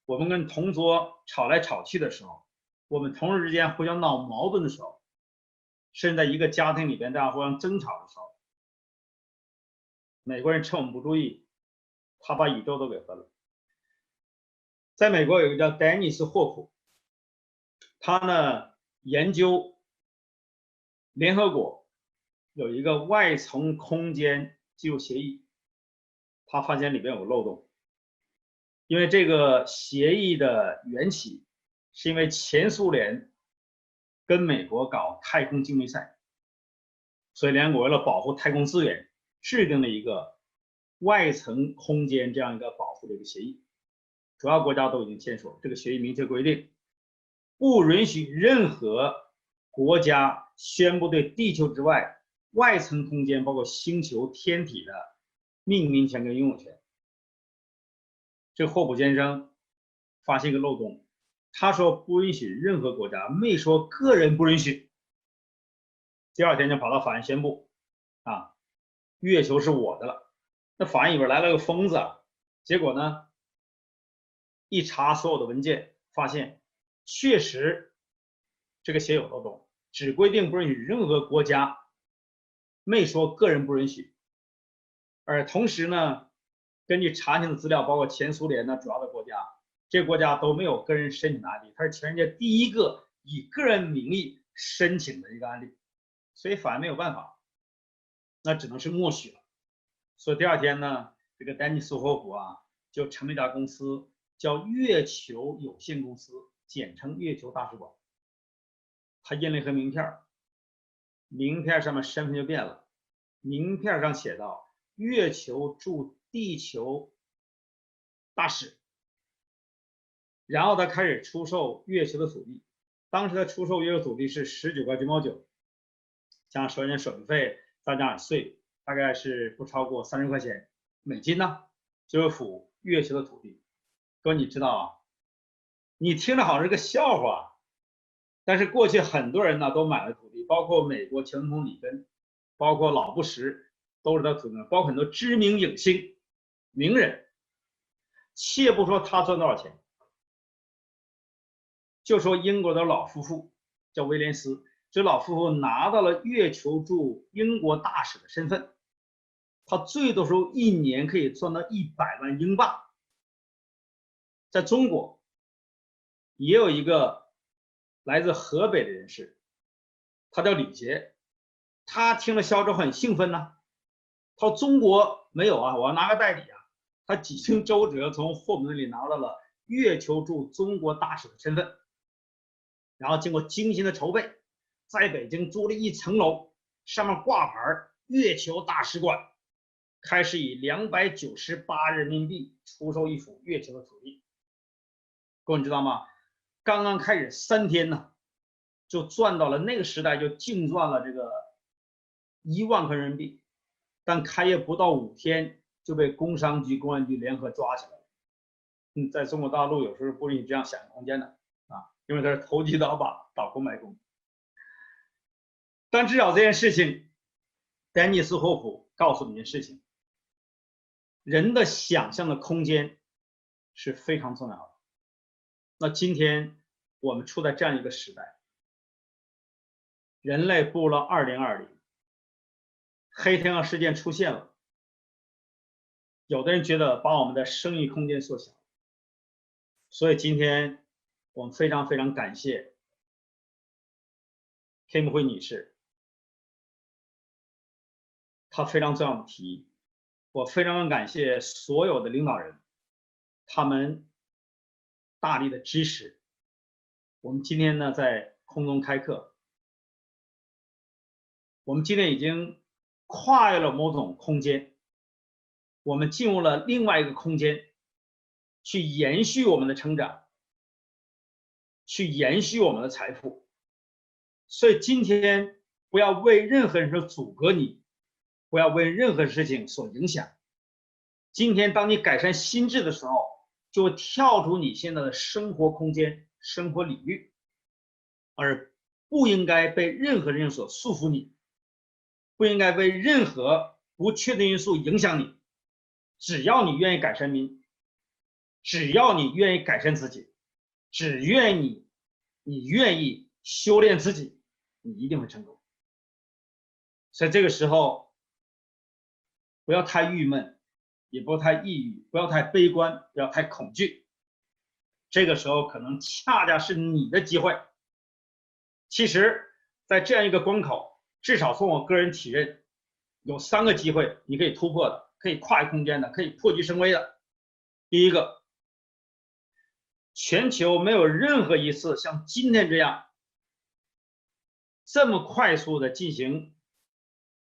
我们跟同桌吵来吵去的时候，我们同事之间互相闹矛盾的时候，甚至在一个家庭里边大家互相争吵的时候，美国人趁我们不注意，他把宇宙都给分了。在美国有一个叫丹尼斯霍普，他呢研究联合国有一个外层空间技术协议，他发现里边有个漏洞。因为这个协议的缘起是因为前苏联跟美国搞太空竞争赛，所以联合国为了保护太空资源，制定了一个外层空间这样一个保护的一个协议，主要国家都已经签署。这个协议明确规定，不允许任何国家宣布对地球之外外层空间，包括星球、天体的命名权跟拥有权。这霍普先生发现一个漏洞，他说不允许任何国家，没说个人不允许。第二天就跑到法院宣布，月球是我的了。那法院里边来了个疯子，结果呢，一查所有的文件，发现确实这个写有漏洞，只规定不允许任何国家，没说个人不允许。而同时呢，根据查询的资料，包括前苏联的主要的国家，这些国家都没有个人申请的案例，它是全世界第一个以个人名义申请的一个案例，所以法院没有办法，那只能是默许了。所以第二天呢，这个丹尼斯霍普就成立一家公司，叫月球有限公司，简称月球大使馆。他印了一盒名片，名片上面身份就变了，名片上写道：月球驻地球大使。然后他开始出售月球的土地，当时他出售月球土地是19块9毛9，加上首先手续费再加上税，大概是不超过30块钱美金呢，就是付月球的土地。各位你知道你听着好像是个笑话，但是过去很多人呢都买了土地，包括美国前总统里根，包括老布什都是他土地，包括很多知名影星、名人。切不说他赚多少钱，就说英国的老夫妇叫威廉斯，这老夫妇拿到了月球驻英国大使的身份，他最多时候一年可以赚到100万英镑。在中国也有一个来自河北的人士，他叫李杰，他听了消息之后很兴奋呢，他说中国没有我要拿个代理他几经周折从霍普那里拿到了月球驻中国大使的身份，然后经过精心的筹备，在北京租了1层楼，上面挂牌月球大使馆，开始以298人民币出售1幅月球的土地。各位你知道吗？刚刚开始3天呢，就赚到了，那个时代就净赚了这个1万块人民币，但开业不到5天就被工商局、公安局联合抓起来了。在中国大陆有时候不允许这样想象空间的因为他是投机倒把、倒空卖空。但至少这件事情，丹尼斯霍普告诉你一件事情：人的想象的空间是非常重要的。那今天我们处在这样一个时代，人类步入了2020，黑天鹅事件出现了，有的人觉得把我们的生育空间缩小，所以今天我们非常非常感谢黑木辉女士，她非常重要的提议。我非常感谢所有的领导人，他们大力的支持。我们今天呢在空中开课，我们今天已经跨越了某种空间，我们进入了另外一个空间，去延续我们的成长，去延续我们的财富。所以今天不要为任何人所阻隔你，不要为任何事情所影响。今天当你改善心智的时候，就会跳出你现在的生活空间、生活领域，而不应该被任何人所束缚你，不应该为任何不确定因素影响你。只要你愿意改善只要你愿意改善自己，只愿你愿意修炼自己，你一定会成功。所以这个时候不要太郁闷，也不要太抑郁，不要太悲观，不要太恐惧。这个时候可能恰恰是你的机会。其实在这样一个关口，至少从我个人体认，有3个机会你可以突破的，可以跨越空间的，可以破局升威的。第一个，全球没有任何一次像今天这样这么快速的进行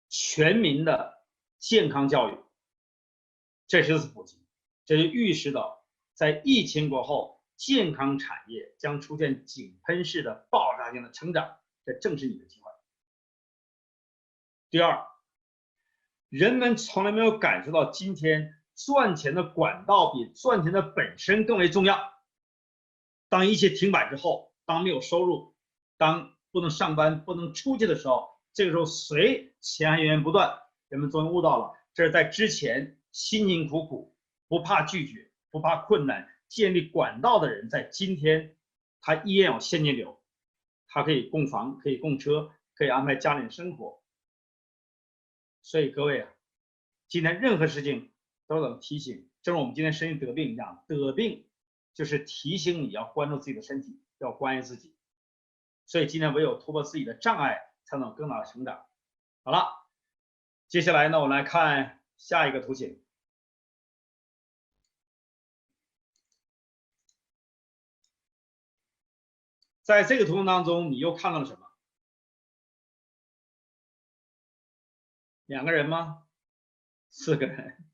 全民的健康教育，这是普及，这就预示到在疫情过后，健康产业将出现井喷式的爆炸性的成长，这正是你的机会。第二，人们从来没有感受到今天赚钱的管道比赚钱的本身更为重要。当一切停摆之后，当没有收入，当不能上班、不能出去的时候，这个时候谁钱还源源不断，人们终于悟到了，这是在之前辛辛苦苦、不怕拒绝、不怕困难建立管道的人，在今天他依然有现金流，他可以供房，可以供车，可以安排家里的生活。所以各位啊，今天任何事情都等提醒，正如我们今天身体得病一样，得病就是提醒你要关注自己的身体，要关爱自己。所以今天唯有突破自己的障碍，才能有更大的成长。好了，接下来呢，我们来看下一个图形。在这个图形当中，你又看到了什么？2个人吗？4个人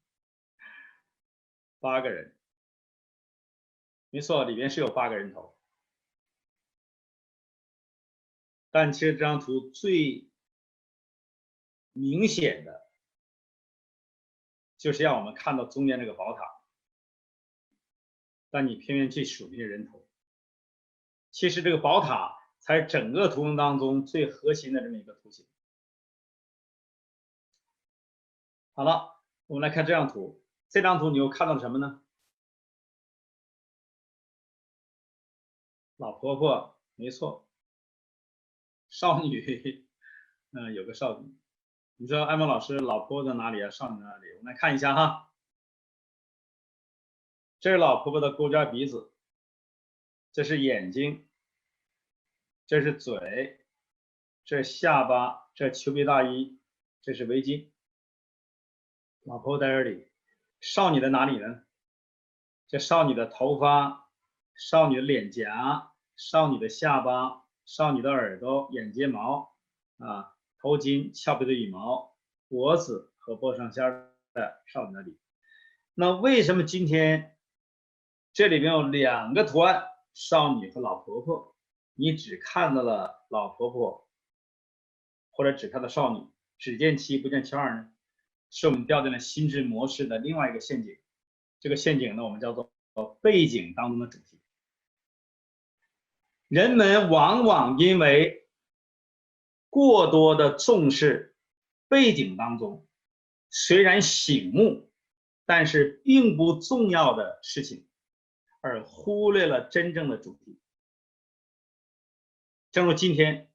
？8个人？没错，里面是有8个人头。但其实这张图最明显的就是让我们看到中间这个宝塔，但你偏偏去数这些人头。其实这个宝塔才是整个图形当中最核心的这么一个图形。好了，我们来看这张图。这张图你又看到了什么呢？老婆婆，没错。少女，有个少女。你说艾蒙老师，老婆婆在哪里啊？少女在哪里？我们来看一下哈。这是老婆婆的勾尖鼻子，这是眼睛，这是嘴，这是下巴，这是裘皮大衣，这是围巾。老婆婆在这里，少女在哪里呢？这少女的头发，少女的脸颊，少女的下巴，少女的耳朵、眼睫毛啊，头巾、翘皮的羽毛，脖子和脖子上尖的少女那里。那为什么今天这里面有2个图案，少女和老婆婆，你只看到了老婆婆，或者只看到少女，只见其一不见其二呢？是我们掉进了心智模式的另外一个陷阱。这个陷阱呢，我们叫做背景当中的主题。人们往往因为过多的重视背景当中虽然醒目，但是并不重要的事情，而忽略了真正的主题。正如今天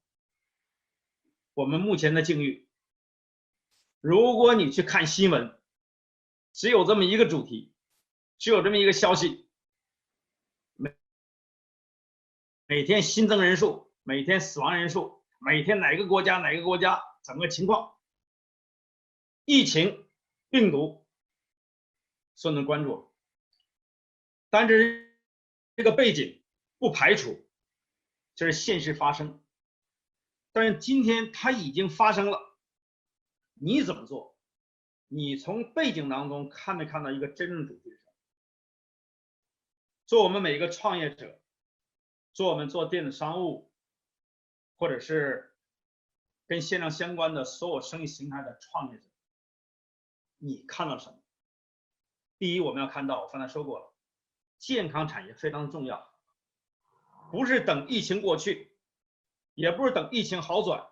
我们目前的境遇，如果你去看新闻，只有这么一个主题，只有这么一个消息，每天新增人数，每天死亡人数，每天哪个国家整个情况，疫情、病毒所能关注。但是这个背景不排除这是现实发生，但是今天它已经发生了，你怎么做？你从背景当中看没看到一个真正主题？做我们每一个创业者，做我们做电子商务，或者是跟线上相关的所有生意形态的创业者，你看到什么？第一，我们要看到，我刚才说过了，健康产业非常重要，不是等疫情过去，也不是等疫情好转，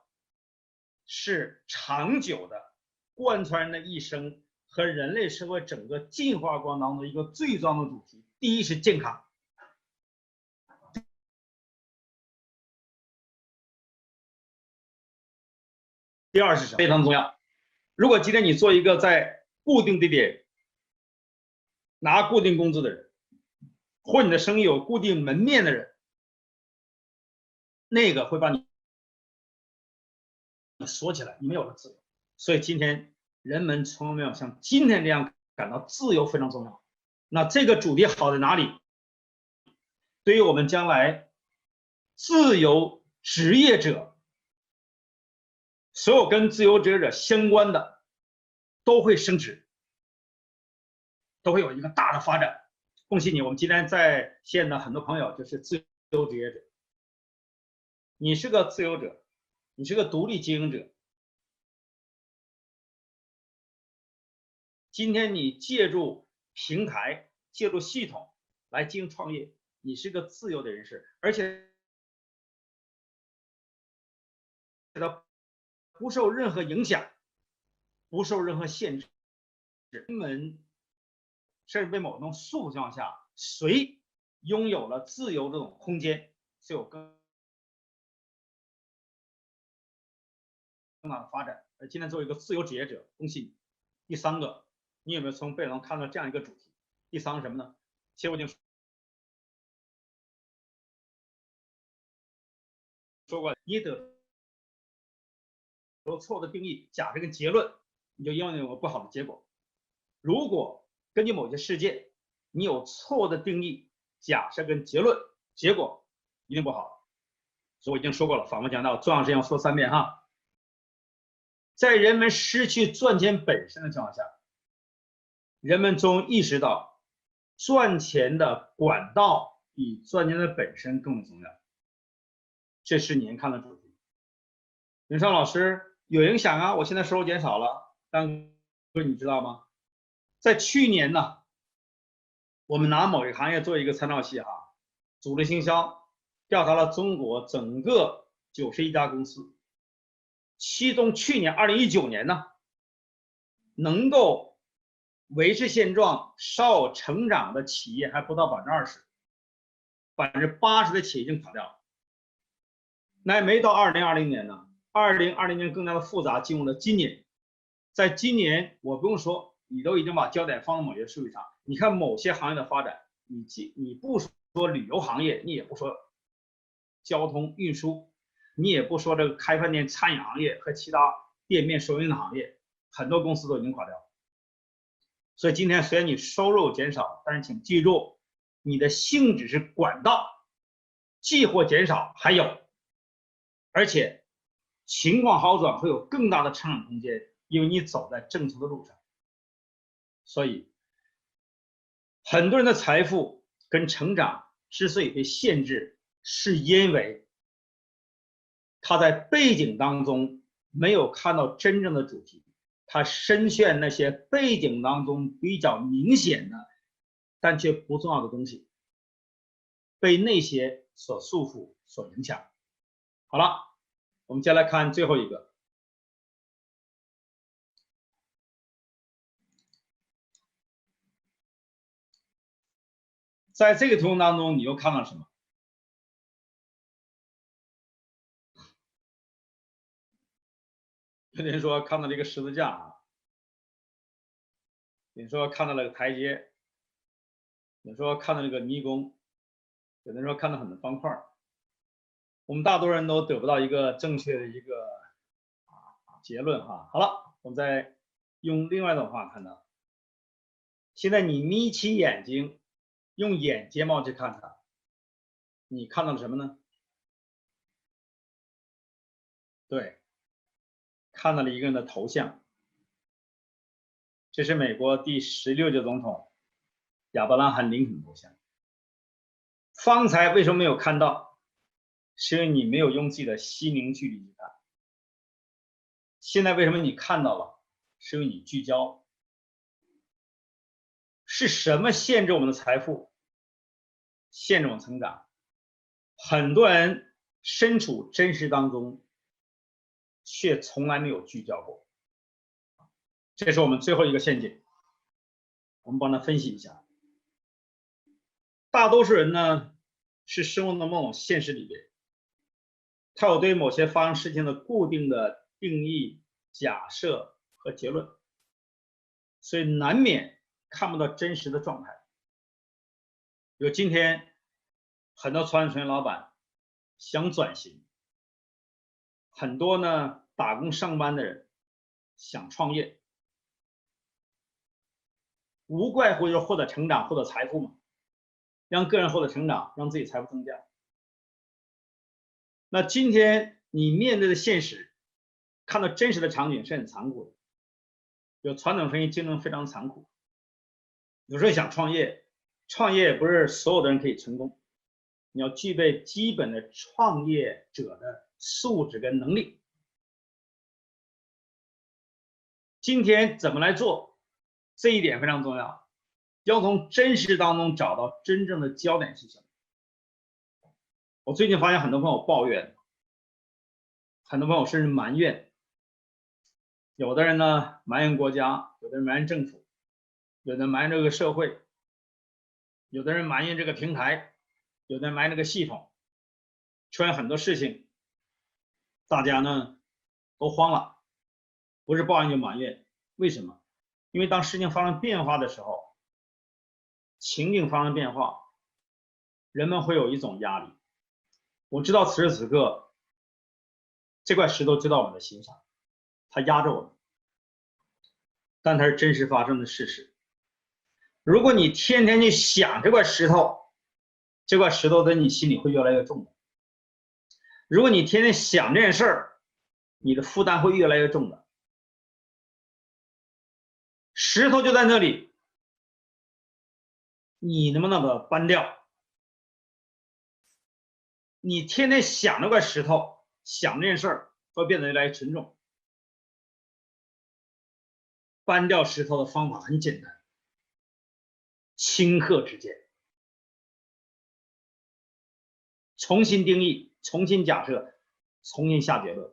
是长久的贯穿人的一生和人类社会整个进化过程当中一个最重要的主题。第一是健康，第二是什么？非常重要。如果今天你做一个在固定地点拿固定工资的人，或你的生意有固定门面的人，那个会把你锁起来，你没有了自由。所以今天人们从来没有像今天这样感到自由非常重要。那这个主题好在哪里？对于我们将来自由职业者，所有跟自由职业者相关的都会升值，都会有一个大的发展。恭喜你，我们今天在线的很多朋友就是自由职业者，你是个自由者，你是个独立经营者，今天你借助平台、借助系统来进行创业，你是个自由的人士，而且不受任何影响，不受任何限制，甚至被某种束缚情况下，谁拥有了自由这种空间，是有更大的发展。而今天作为一个自由职业者，恭喜你。第三个，你有没有从贝隆看到这样一个主题？第三个什么呢？其实我已经说过，你得有错误的定义、假设跟结论，你就拥有不好的结果。如果根据某些事件，你有错误的定义、假设跟结论，结果一定不好。所以我已经说过了，反复强调，重要事情要说3遍哈。在人们失去赚钱本身的情况下，人们终意识到赚钱的管道比赚钱的本身更重要。这是您看的主题。云超老师有影响啊，我现在收入减少了，但哥你知道吗？在去年呢，我们拿某一个行业做一个参照系哈，组织营销调查了中国整个91家公司，其中去年2019年呢，能够维持现状、稍有成长的企业还不到20%，80%的企业已经垮掉了。那还没到2020年呢，2020年更加的复杂，进入了今年。在今年，我不用说，你都已经把焦点放到某些数据上。你看某些行业的发展，你不说旅游行业，你也不说交通运输，你也不说这个开饭店、餐饮行业和其他店面收银的行业，很多公司都已经垮掉。所以今天虽然你收入减少，但是请记住，你的性质是管道，既或减少还有，而且情况好转会有更大的成长空间，因为你走在正确的路上。所以很多人的财富跟成长之所以被限制，是因为他在背景当中没有看到真正的主题，他深陷那些背景当中比较明显的但却不重要的东西，被那些所束缚、所影响。好了，我们接下来看最后一个。在这个图形当中，你又看到什么？有人说看到了一个十字架啊，有人说看到了个台阶，有人说看到了个迷宫，有人说看到很多方块。我们大多数人都得不到一个正确的一个结论哈。好了，我们再用另外一种话看到，现在你眯起眼睛，用眼睫毛去看它，你看到了什么呢？对，看到了一个人的头像，这是美国第16届总统亚伯拉罕·林肯头像。方才为什么没有看到？是因为你没有用自己的心灵距离去看。现在为什么你看到了？是因为你聚焦。是什么限制我们的财富？限制我们成长？很多人身处真实当中，却从来没有聚焦过。这是我们最后一个陷阱，我们帮他分析一下。大多数人呢，是生活在某种现实里边，他有对某些发生事情的固定的定义、假设和结论，所以难免看不到真实的状态。有今天很多传统老板想转型，很多呢打工上班的人想创业，无怪乎就是获得成长、获得财富嘛，让个人获得成长，让自己财富增加。那今天你面对的现实，看到真实的场景是很残酷的。有传统生意竞争非常残酷，有时候想创业，创业不是所有的人可以成功，你要具备基本的创业者的素质跟能力。今天怎么来做？这一点非常重要，要从真实当中找到真正的焦点是什么。我最近发现很多朋友抱怨，很多朋友甚至埋怨，有的人呢埋怨国家，有的人埋怨政府，有的人埋怨这个社会，有的人埋怨这个平台，有的人埋怨这个系统，出现很多事情，大家呢都慌了，不是抱怨就埋怨。为什么？因为当事情发生变化的时候，情境发生变化，人们会有一种压力。我知道此时此刻这块石头就在我们的心上，它压着我们，但它是真实发生的事实。如果你天天去想这块石头，这块石头在你心里会越来越重的。如果你天天想这件事儿，你的负担会越来越重的。石头就在那里，你能不能把它搬掉？你天天想那块石头，想这件事儿，会变得越来越沉重。搬掉石头的方法很简单，顷刻之间，重新定义，重新假设，重新下结论。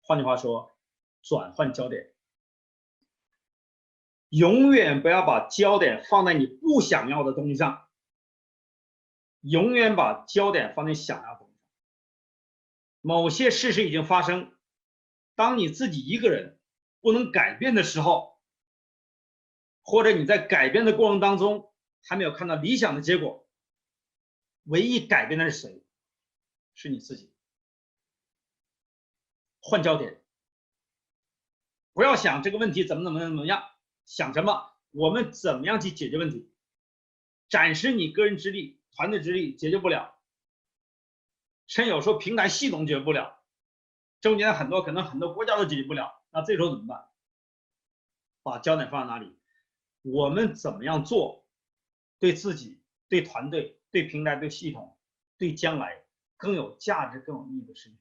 换句话说，转换焦点。永远不要把焦点放在你不想要的东西上，永远把焦点放在想要的东西上。某些事实已经发生，当你自己一个人不能改变的时候，或者你在改变的过程当中还没有看到理想的结果，唯一改变的是谁？是你自己。换焦点，不要想这个问题怎么样，想什么我们怎么样去解决问题，展示你个人之力、团队之力解决不了，甚至有时候平台系统解决不了，中间可能很多国家都解决不了，那这时候怎么办？把焦点放在哪里？我们怎么样做对自己、对团队、对平台、对系统、对将来更有价值、更有意义的事情？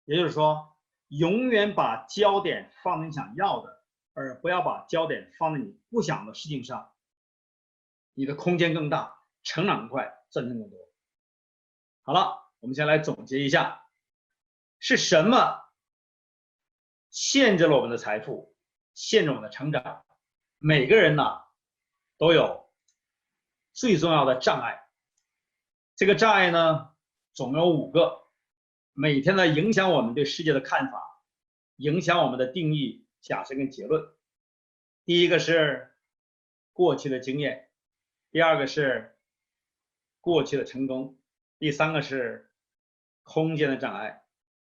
也就是说，永远把焦点放在你想要的，而不要把焦点放在你不想的事情上，你的空间更大，成长更快，赚钱更多。好了，我们先来总结一下，是什么限制了我们的财富，限制我们的成长？每个人呢都有最重要的障碍，这个障碍呢总有5个，每天呢影响我们对世界的看法，影响我们的定义、假设跟结论。第一个是过去的经验，第二个是过去的成功，第三个是空间的障碍，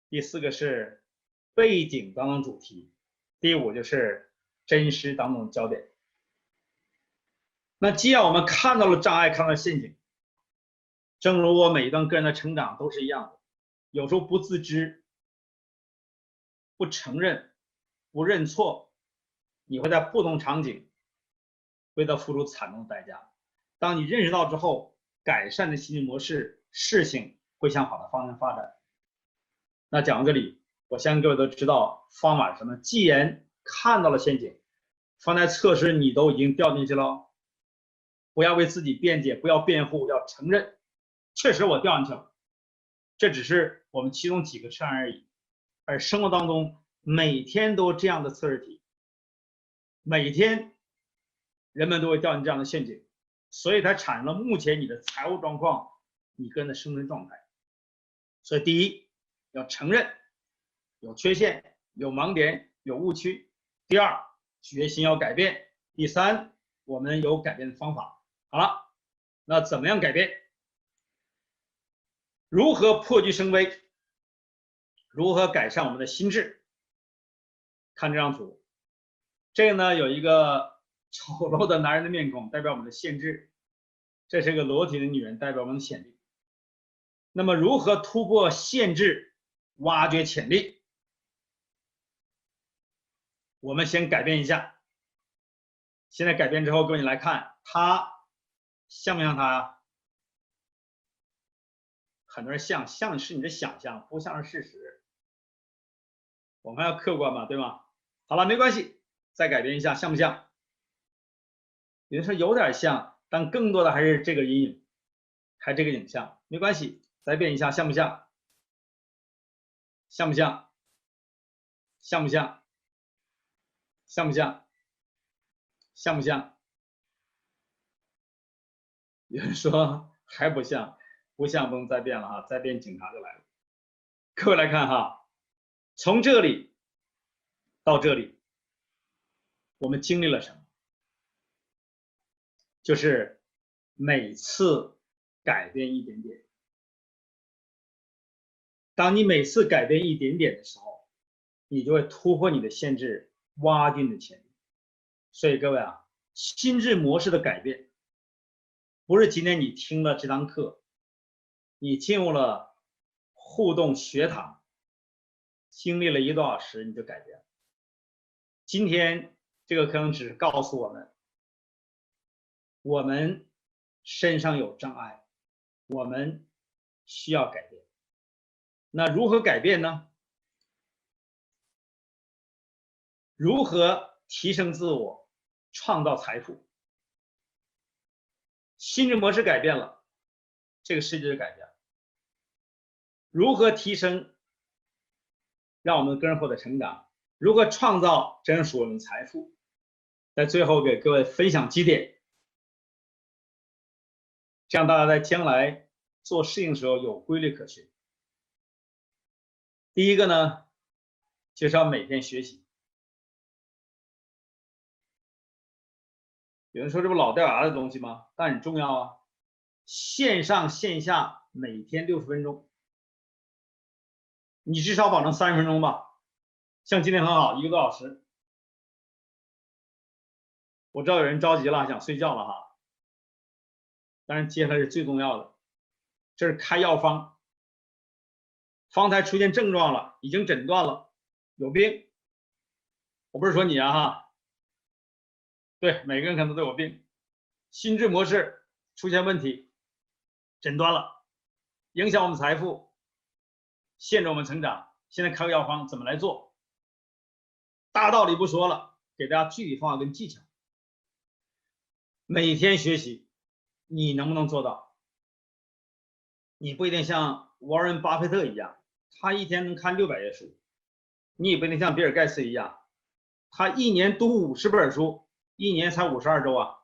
第四个是背景当中主题，第5就是真实当中的焦点。那既然我们看到了障碍，看到了陷阱，正如我每一段个人的成长都是一样的，有时候不自知、不承认、不认错，你会在不同场景为它付出惨重的代价。当你认识到之后，改善的心理模式，事情会向好的方向发展。那讲到这里，我相信各位都知道方法是什么。既然看到了陷阱，方才测试你都已经掉进去了，不要为自己辩解，不要辩护，要承认，确实我掉进去了。这只是我们其中几个测试而已，而生活当中每天都这样的测试题，每天人们都会掉进这样的陷阱，所以才产生了目前你的财务状况，你个人的生存状态。所以第一，要承认有缺陷、有盲点、有误区；第二，决心要改变；第三，我们有改变的方法。好了，那怎么样改变？如何破局生威？如何改善我们的心智？看这张图，这个呢有一个丑陋的男人的面孔，代表我们的限制；这是个裸体的女人，代表我们的潜力。那么如何突破限制，挖掘潜力？我们先改变一下。现在改变之后，各位你来看，他像不像他呀？很多人像是你的想象，不像是事实。我们要客观嘛，对吗？好了，没关系，再改变一下，像不像？有的时候有点像，但更多的还是这个阴影，还这个影像，没关系，再变一下，像不像？像不像？像不像？像不像？像不像？有人说还不像，不像不能再变了哈，再变警察就来了。各位来看哈，从这里到这里，我们经历了什么？就是每次改变一点点。当你每次改变一点点的时候，你就会突破你的限制，挖掘你的潜力。所以各位啊，心智模式的改变，不是今天你听了这堂课，你进入了互动学堂，经历了1个多小时你就改变了。今天这个课程只是告诉我们，我们身上有障碍，我们需要改变。那如何改变呢？如何提升自我，创造财富？心智模式改变了，这个世界就改变了。如何提升，让我们个人获得成长？如何创造真正属于我们的财富？在最后给各位分享几点，这样大家在将来做事情的时候有规律可循。第一个呢，就是要每天学习。有人说这不老掉牙的东西吗？但很重要啊。线上线下每天60分钟，你至少保证30分钟吧。像今天很好，1个多小时。我知道有人着急了，想睡觉了哈。但是接下来是最重要的，这是开药方。方才出现症状了，已经诊断了，有病。我不是说你啊哈，对，每个人可能都有病。心智模式出现问题，诊断了，影响我们财富，限制我们成长。现在开个药方怎么来做？大道理不说了，给大家具体方法跟技巧。每天学习，你能不能做到？你不一定像沃伦·巴菲特一样，他一天能看600页书；你也不一定像比尔·盖茨一样，他一年读50本书，一年才52周啊，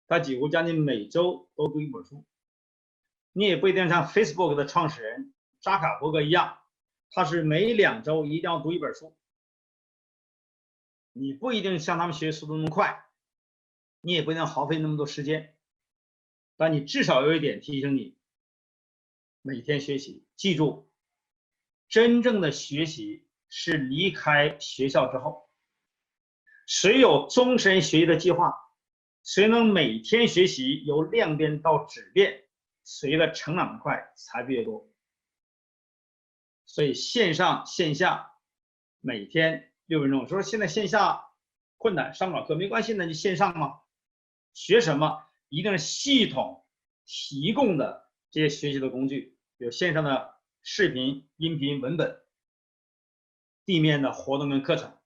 他几乎将近每周都读1本书。你也不一定像 Facebook 的创始人扎卡伯格一样，他是每2周一定要读1本书。你不一定像他们学习速度那么快，你也不一定耗费那么多时间，但你至少有一点提醒你，每天学习。记住，真正的学习是离开学校之后。谁有终身学习的计划，谁能每天学习由量变到质变，谁的成长的快，财富越多。所以线上线下每天6分钟。说现在线下困难，上不了课没关系，那就线上嘛。学什么一定是系统提供的这些学习的工具，有线上的视频、音频、文本，地面的活动跟课程。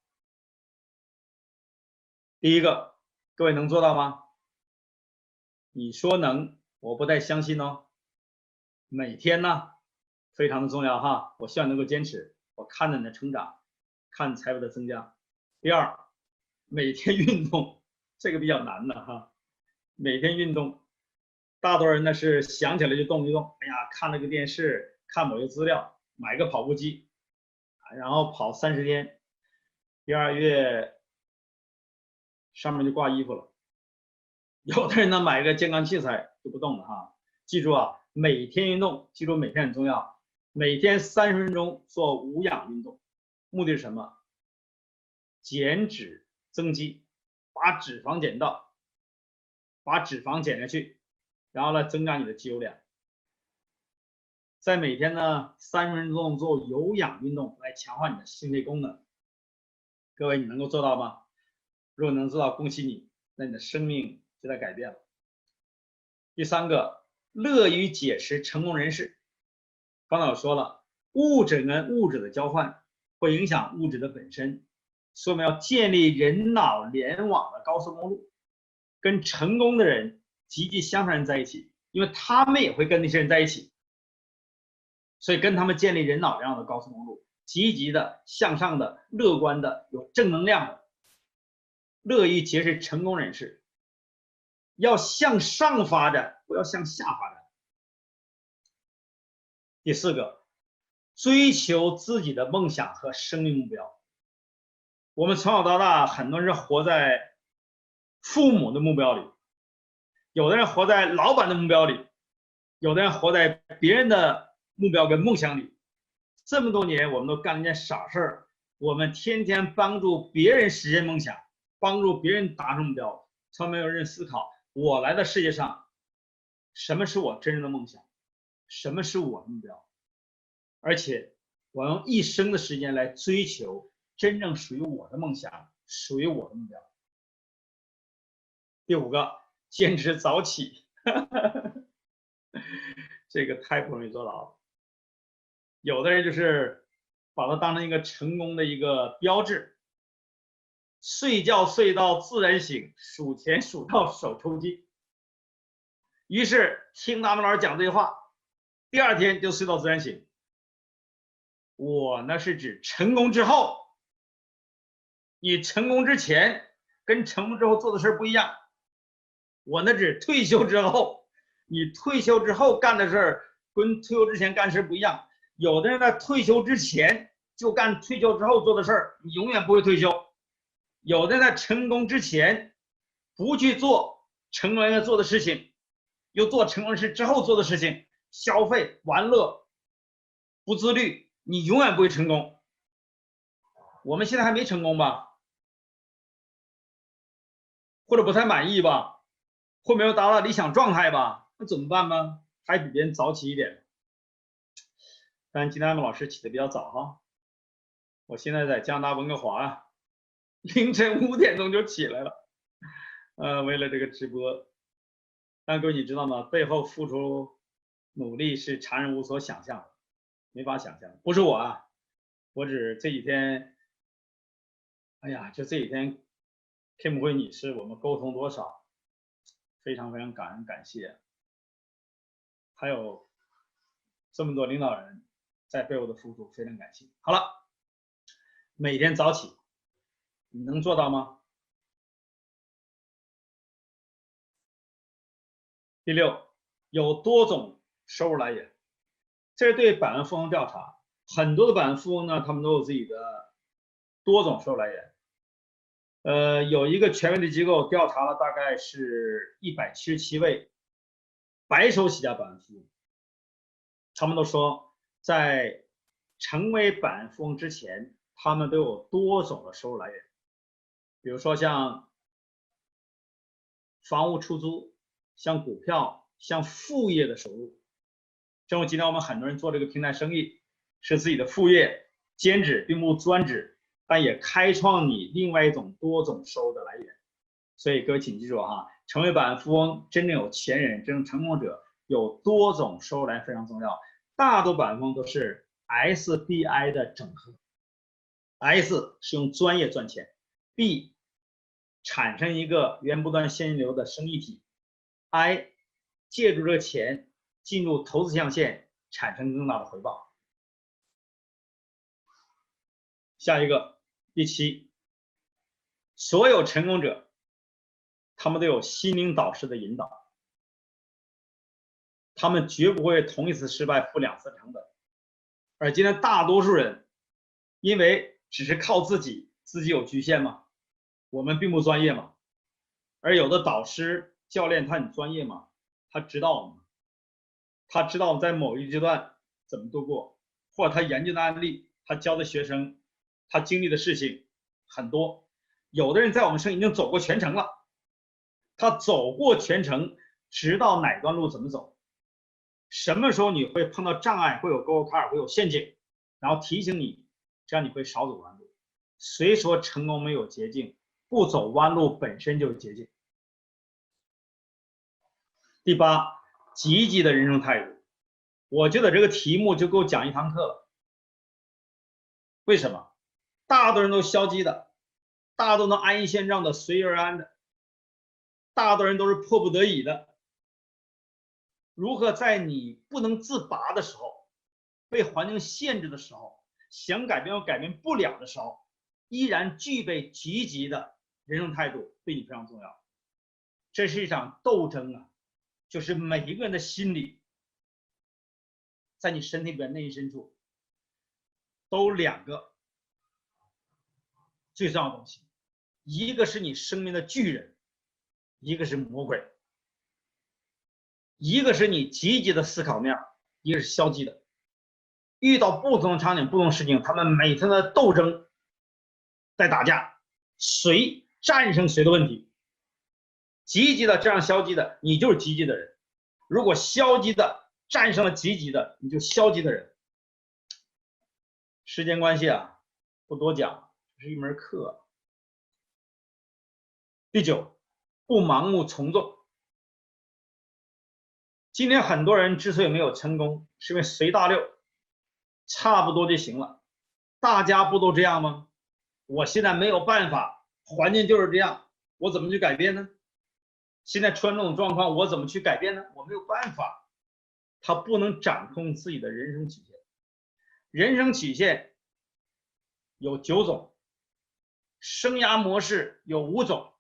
第一个，各位能做到吗？你说能，我不太相信哦。每天呢，非常的重要哈，我希望能够坚持，我看着你的成长，看财富的增加。第二，每天运动，这个比较难的哈。每天运动，大多数人呢是想起来就动一动，哎呀，看了个电视，看某些资料，买个跑步机，然后跑30天，第2月上面就挂衣服了。有的人呢买个健康器材就不动了哈。记住啊，每天运动，记住每天很重要，每天30分钟做无氧运动，目的是什么？减脂增肌，把脂肪减到，把脂肪减下去，然后呢增加你的肌肉量。在每天呢30分钟做有氧运动来强化你的心肺功能。各位你能够做到吗？如果能做到，恭喜你，那你的生命就在改变了。第三个，乐于解释成功人士。刚才我说了，物质跟物质的交换会影响物质的本身，所以我们要建立人脑联网的高速公路。跟成功的人、积极向上的人在一起，因为他们也会跟那些人在一起，所以跟他们建立人脑这样的高速公路，积极的、向上的、乐观的、有正能量的，乐于结识成功人士。要向上发展，不要向下发展。第4个，追求自己的梦想和生命目标。我们从小到大，很多人活在父母的目标里，有的人活在老板的目标里，有的人活在别人的目标跟梦想里。这么多年，我们都干了一件傻事儿，我们天天帮助别人实现梦想，帮助别人达成目标，从没有人思考我来到世界上，什么是我真正的梦想，什么是我的目标，而且我用一生的时间来追求真正属于我的梦想，属于我的目标。第5个，坚持早起，这个太不容易做到了。有的人就是把它当成一个成功的一个标志，睡觉睡到自然醒，数钱数到手抽筋。于是听他们老师讲这句话，第2天就睡到自然醒。我呢是指成功之后，你成功之前跟成功之后做的事不一样。我呢指退休之后，你退休之后干的事儿跟退休之前干的事不一样。有的人在退休之前就干退休之后做的事儿，你永远不会退休。有的人在成功之前不去做成功人做的事情，又做成功人士之后做的事情，消费、玩乐、不自律，你永远不会成功。我们现在还没成功吧？或者不太满意吧？或没有达到理想状态吧？那怎么办呢？还比别人早起一点。但今天他们老师起的比较早哈，我现在在加拿大温哥华啊，凌晨5点钟就起来了，为了这个直播。但各位你知道吗？背后付出努力是常人无所想象的，没法想象。不是我啊，我只这几天，哎呀，就这几天 Kim 慧女士我们沟通多少，非常非常感恩感谢，还有这么多领导人在背后的付出，非常感谢。好了，每天早起，你能做到吗？第6，有多种收入来源。这是对百万富翁调查，很多的百万富翁呢，他们都有自己的多种收入来源。有一个权威的机构调查了，大概是177位白手起家百万富翁，他们都说，在成为百万富翁之前，他们都有多种的收入来源，比如说像房屋出租、像股票、像副业的收入。正如今天我们很多人做这个平台生意，是自己的副业、兼职，并不专职，但也开创你另外一种多种收入的来源。所以各位请记住哈，成为百万富翁，真正有钱人、真正成功者有多种收入来源非常重要。大多百万富翁都是 SBI 的整合 ，S 是用专业赚钱 ，B 产生一个源不断现金流的生意体 ，I 借助这个钱进入投资象限，产生更大的回报。下一个，第7，所有成功者，他们都有心灵导师的引导，他们绝不会同一次失败付2次成本。而今天大多数人，因为只是靠自己有局限嘛，我们并不专业嘛，而有的导师教练他很专业嘛，他知道我们，他知道我们在某一阶段怎么度过，或者他研究的案例，他教的学生，他经历的事情很多。有的人在我们身上已经走过全程了，他走过全程，知道哪段路怎么走，什么时候你会碰到障碍，会有沟坎，会有陷阱，然后提醒你，这样你会少走弯路。虽说成功没有捷径，不走弯路本身就是捷径。第8，积极的人生态度。我觉得这个题目就够讲1堂课了。为什么？大多人都消极的，大多都安于现状的，随遇而安的。大多人都是迫不得已的。如何在你不能自拔的时候，被环境限制的时候，想改变又改变不了的时候，依然具备积极的人生态度，对你非常重要。这是一场斗争啊，就是每一个人的心里，在你身体里边内心深处，都有两个最重要的东西，一个是你生命的巨人，一个是魔鬼。一个是你积极的思考面，一个是消极的。遇到不同的场景、不同的事情，他们每天的斗争，在打架，谁战胜谁的问题。积极的这样消极的，你就是积极的人；如果消极的战胜了积极的，你就消极的人。时间关系啊，不多讲，这是一门课。第9，不盲目从众。今天很多人之所以没有成功，是因为随大流，差不多就行了。大家不都这样吗？我现在没有办法，环境就是这样，我怎么去改变呢？现在出现这种状况，我怎么去改变呢？我没有办法。他不能掌控自己的人生曲线。人生曲线有9种，生涯模式有5种。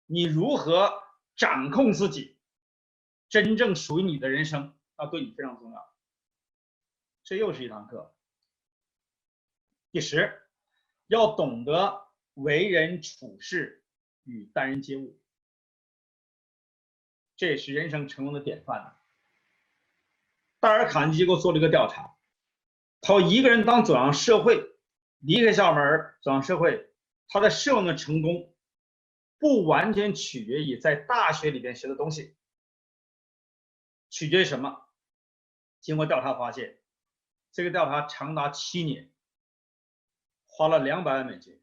你如何掌控自己，真正属于你的人生，那对你非常重要。这又是一堂课。第10，要懂得为人处事与待人接物，这也是人生成功的典范。戴尔·卡内基给我做了一个调查，他说一个人当走上社会，离开校门走上社会，他在社会的成功不完全取决于在大学里边学的东西，取决于什么？经过调查发现，这个调查长达7年，花了200万美金，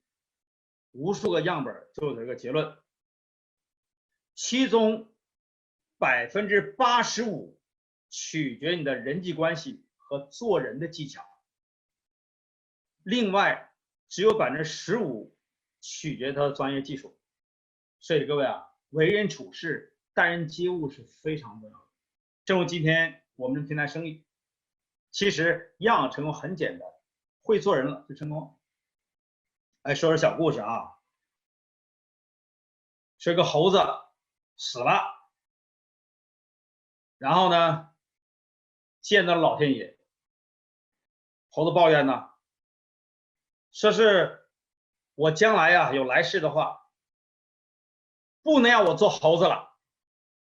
无数个样本，就有这个结论，其中85%取决你的人际关系和做人的技巧，另外只有15%取决他的专业技术。所以各位啊，为人处事、待人接物是非常重要的。正如今天我们的平台生意，其实要想成功很简单，会做人了就成功了。哎，说点小故事啊。这个猴子死了，然后呢，见到了老天爷。猴子抱怨呢，说是我将来呀有来世的话，不能让我做猴子了，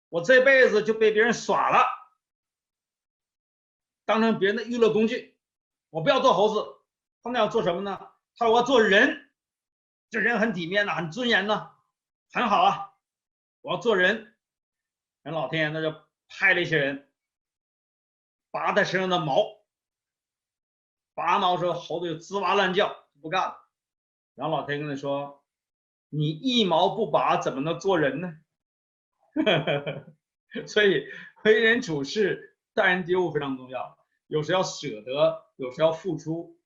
我这辈子就被别人耍了，当成别人的娱乐工具。我不要做猴子，他们要做什么呢？他说我要做人，这人很体面呐，很尊严呐，很好啊，我要做人。人老天爷那就派了一些人拔他身上的毛，拔毛时候猴子就吱哇乱叫，不干了。然后老天爷跟他说：“你一毛不拔，怎么能做人呢？”所以为人处事、待人接物非常重要。有时要舍得，有时要付出，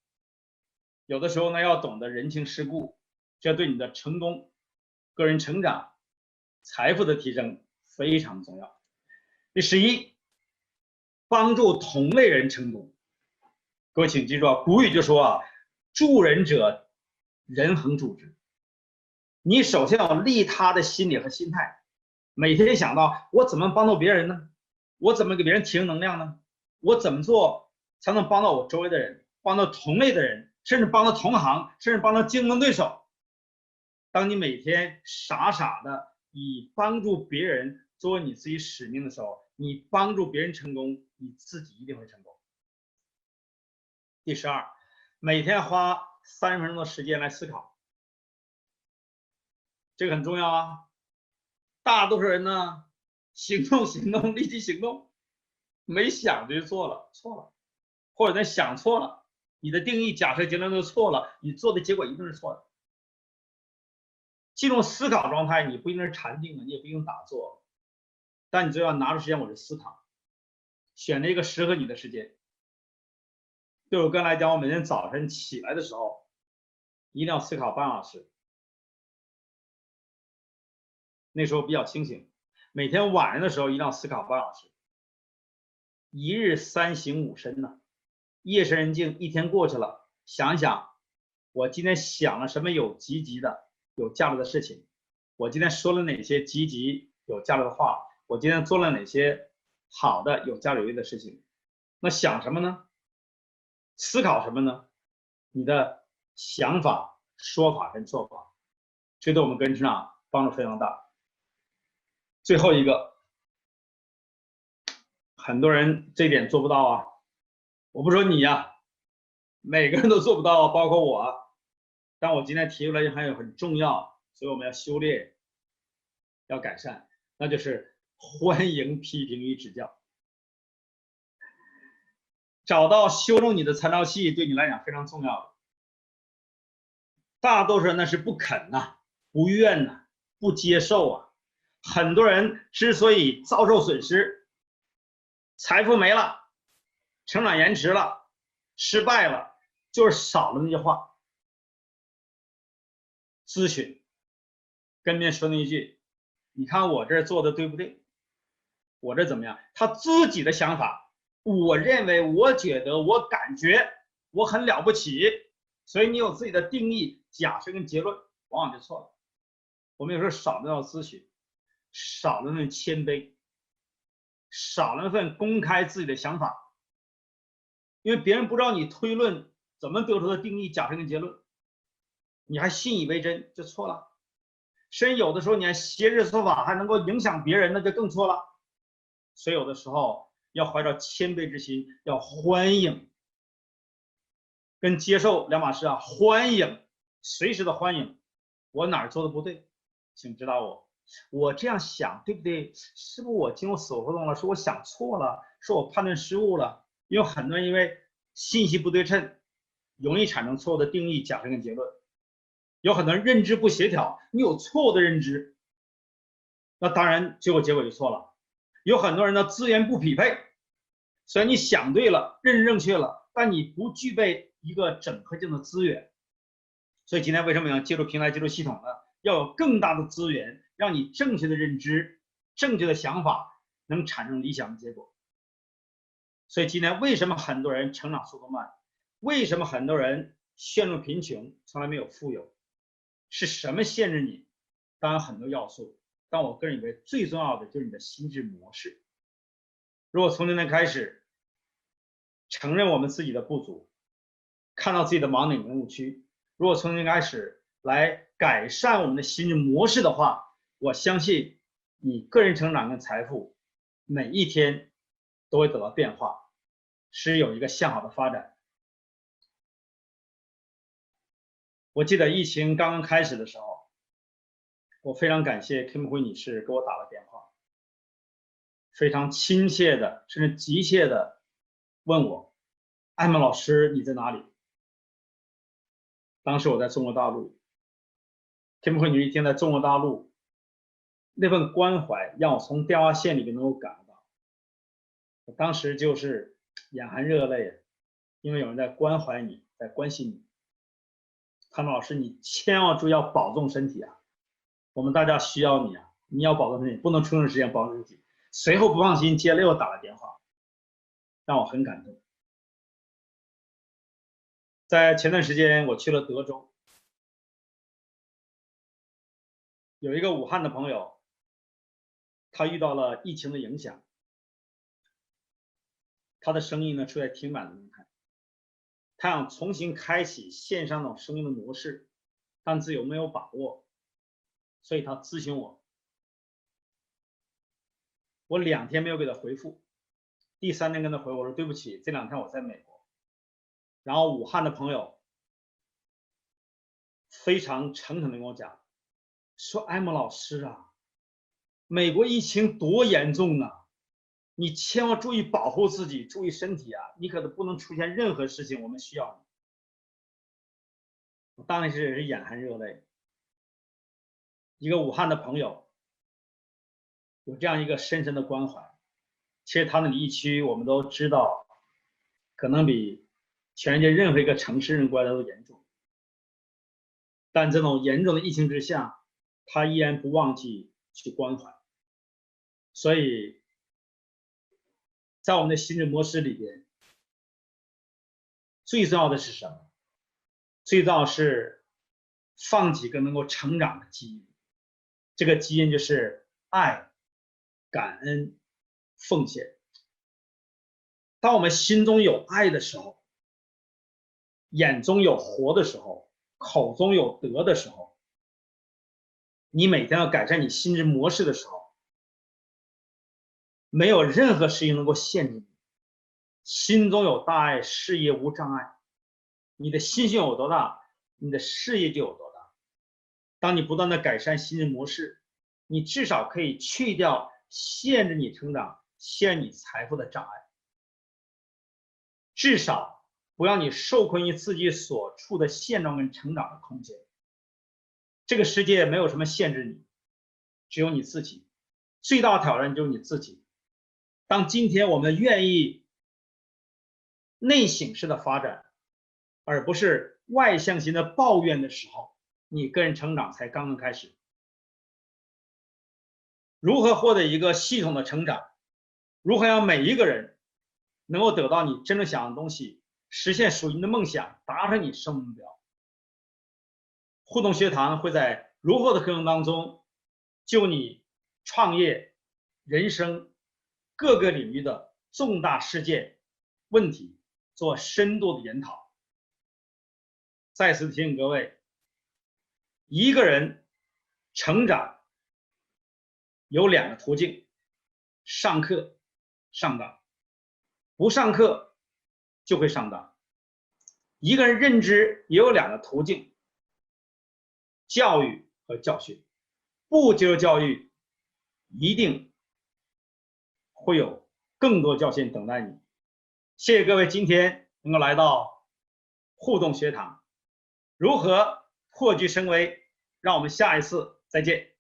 有的时候呢要懂得人情世故，这对你的成功、个人成长、财富的提升非常重要。第11，帮助同类人成功。各位请记住啊，古语就说啊，助人者人恒助之。你首先要利他的心理和心态，每天想到我怎么帮到别人呢？我怎么给别人提升能量呢？我怎么做才能帮到我周围的人，帮到同类的人，甚至帮到同行，甚至帮到竞争对手？当你每天傻傻的以帮助别人作为你自己使命的时候，你帮助别人成功，你自己一定会成功。第12，每天花30分钟的时间来思考，这个很重要啊。大多数人呢，行动，立即行动，没想就错了，或者呢想错了，你的定义、假设、结论都错了，你做的结果一定是错的。进入思考状态，你不一定是禅定的，你也不一定打坐，但你就要拿出时间我去思考，选择一个适合你的时间。对我个人来讲，我每天早晨起来的时候，一定要思考半小时。那时候比较清醒，每天晚上的时候一定要思考半小时。一日三省吾身呢，夜深人静，一天过去了，想一想，我今天想了什么有积极的、有价值的事情，我今天说了哪些积极有价值的话，我今天做了哪些好的有价值有益的事情。那想什么呢？思考什么呢？你的想法、说法跟做法，这对我们个人成长帮助非常大。最后一个，很多人这点做不到啊，我不说你呀，每个人都做不到，包括我。但我今天提出来还有很重要，所以我们要修炼，要改善，那就是欢迎批评与指教。找到修正你的参照系对你来讲非常重要的。大多数人那是不肯呐、不愿呐、不接受啊。很多人之所以遭受损失，财富没了，成长延迟了，失败了，就是少了那句话。咨询，跟别人说那一句，你看我这做的对不对？我这怎么样？他自己的想法，我认为，我觉得，我感觉我很了不起，所以你有自己的定义、假设跟结论，往往就错了。我们有时候少了那种咨询，少了那份谦卑，少了那份公开自己的想法，因为别人不知道你推论怎么得出的定义、假设跟结论，你还信以为真，就错了。甚至有的时候你还挟制说法，还能够影响别人，那就更错了。所以有的时候要怀着谦卑之心，要欢迎，跟接受两码事啊。欢迎，随时的欢迎。我哪儿做的不对，请指导我。我这样想对不对？是不是我经过死活动了？是我想错了？是我判断失误了？因为很多人因为信息不对称，容易产生错误的定义、假设跟结论。有很多人认知不协调，你有错误的认知，那当然结果就错了。有很多人的资源不匹配，虽然你想对了，认知正确了，但你不具备一个整合性的资源。所以今天为什么要借助平台、借助系统呢？要有更大的资源，让你正确的认知、正确的想法能产生理想的结果。所以今天为什么很多人成长速度慢？为什么很多人陷入贫穷，从来没有富有？是什么限制你？当然很多要素，但我个人认为最重要的就是你的心智模式。如果从今天开始承认我们自己的不足，看到自己的盲点跟误区，如果从今天开始来改善我们的心智模式的话，我相信你个人成长跟财富每一天都会得到变化，是有一个向好的发展。我记得疫情刚刚开始的时候，我非常感谢 Kim 辉女士给我打了电话，非常亲切的，甚至急切的问我，艾曼老师你在哪里？当时我在中国大陆，Kim 辉女士一天在中国大陆，那份关怀让我从电话线里面能够感到，我当时就是眼含热泪，因为有人在关怀你，在关心你。潘老师，你千万注意要保重身体啊！我们大家需要你啊！你要保重身体，不能充分时间保重身体。随后不放心，接着又打了电话，让我很感动。在前段时间，我去了德州，有一个武汉的朋友，他遇到了疫情的影响，他的生意呢处在停摆的状态，他想重新开启线上那种生意的模式，但自己又没有把握，所以他咨询我。我2天没有给他回复，第3天跟他回我说对不起，这2天我在美国。然后武汉的朋友非常诚恳的跟我讲，说艾默老师啊，美国疫情多严重啊，你千万注意保护自己，注意身体啊，你可不能出现任何事情，我们需要你。我当时也是眼含热泪。一个武汉的朋友有这样一个深深的关怀，其实他那疫区我们都知道，可能比全世界任何一个城市人关的都严重。但这种严重的疫情之下，他依然不忘记去关怀。所以，在我们的心智模式里边，最重要的是什么？最重要是放几个能够成长的基因。这个基因就是爱、感恩、奉献。当我们心中有爱的时候，眼中有活的时候，口中有德的时候，你每天要改善你心智模式的时候，没有任何事情能够限制你。心中有大爱，事业无障碍。你的心性有多大，你的事业就有多大。当你不断的改善心智模式，你至少可以去掉限制你成长、限制你财富的障碍，至少不让你受困于自己所处的现状跟成长的空间。这个世界没有什么限制你，只有你自己。最大的挑战就是你自己。当今天我们愿意内省式的发展，而不是外向型的抱怨的时候，你个人成长才刚刚开始。如何获得一个系统的成长？如何让每一个人能够得到你真正想要的东西，实现属于你的梦想，达成你生活目标？互动学堂会在如何的课程当中，就你创业、人生各个领域的重大事件问题做深度的研讨。再次提醒各位，一个人成长有2个途径：上课、上当。不上课就会上当。一个人认知也有2个途径：教育和教训。不接受教育，一定会有更多教训等待你。谢谢各位今天能够来到互动学堂。如何破局升威？让我们下一次再见。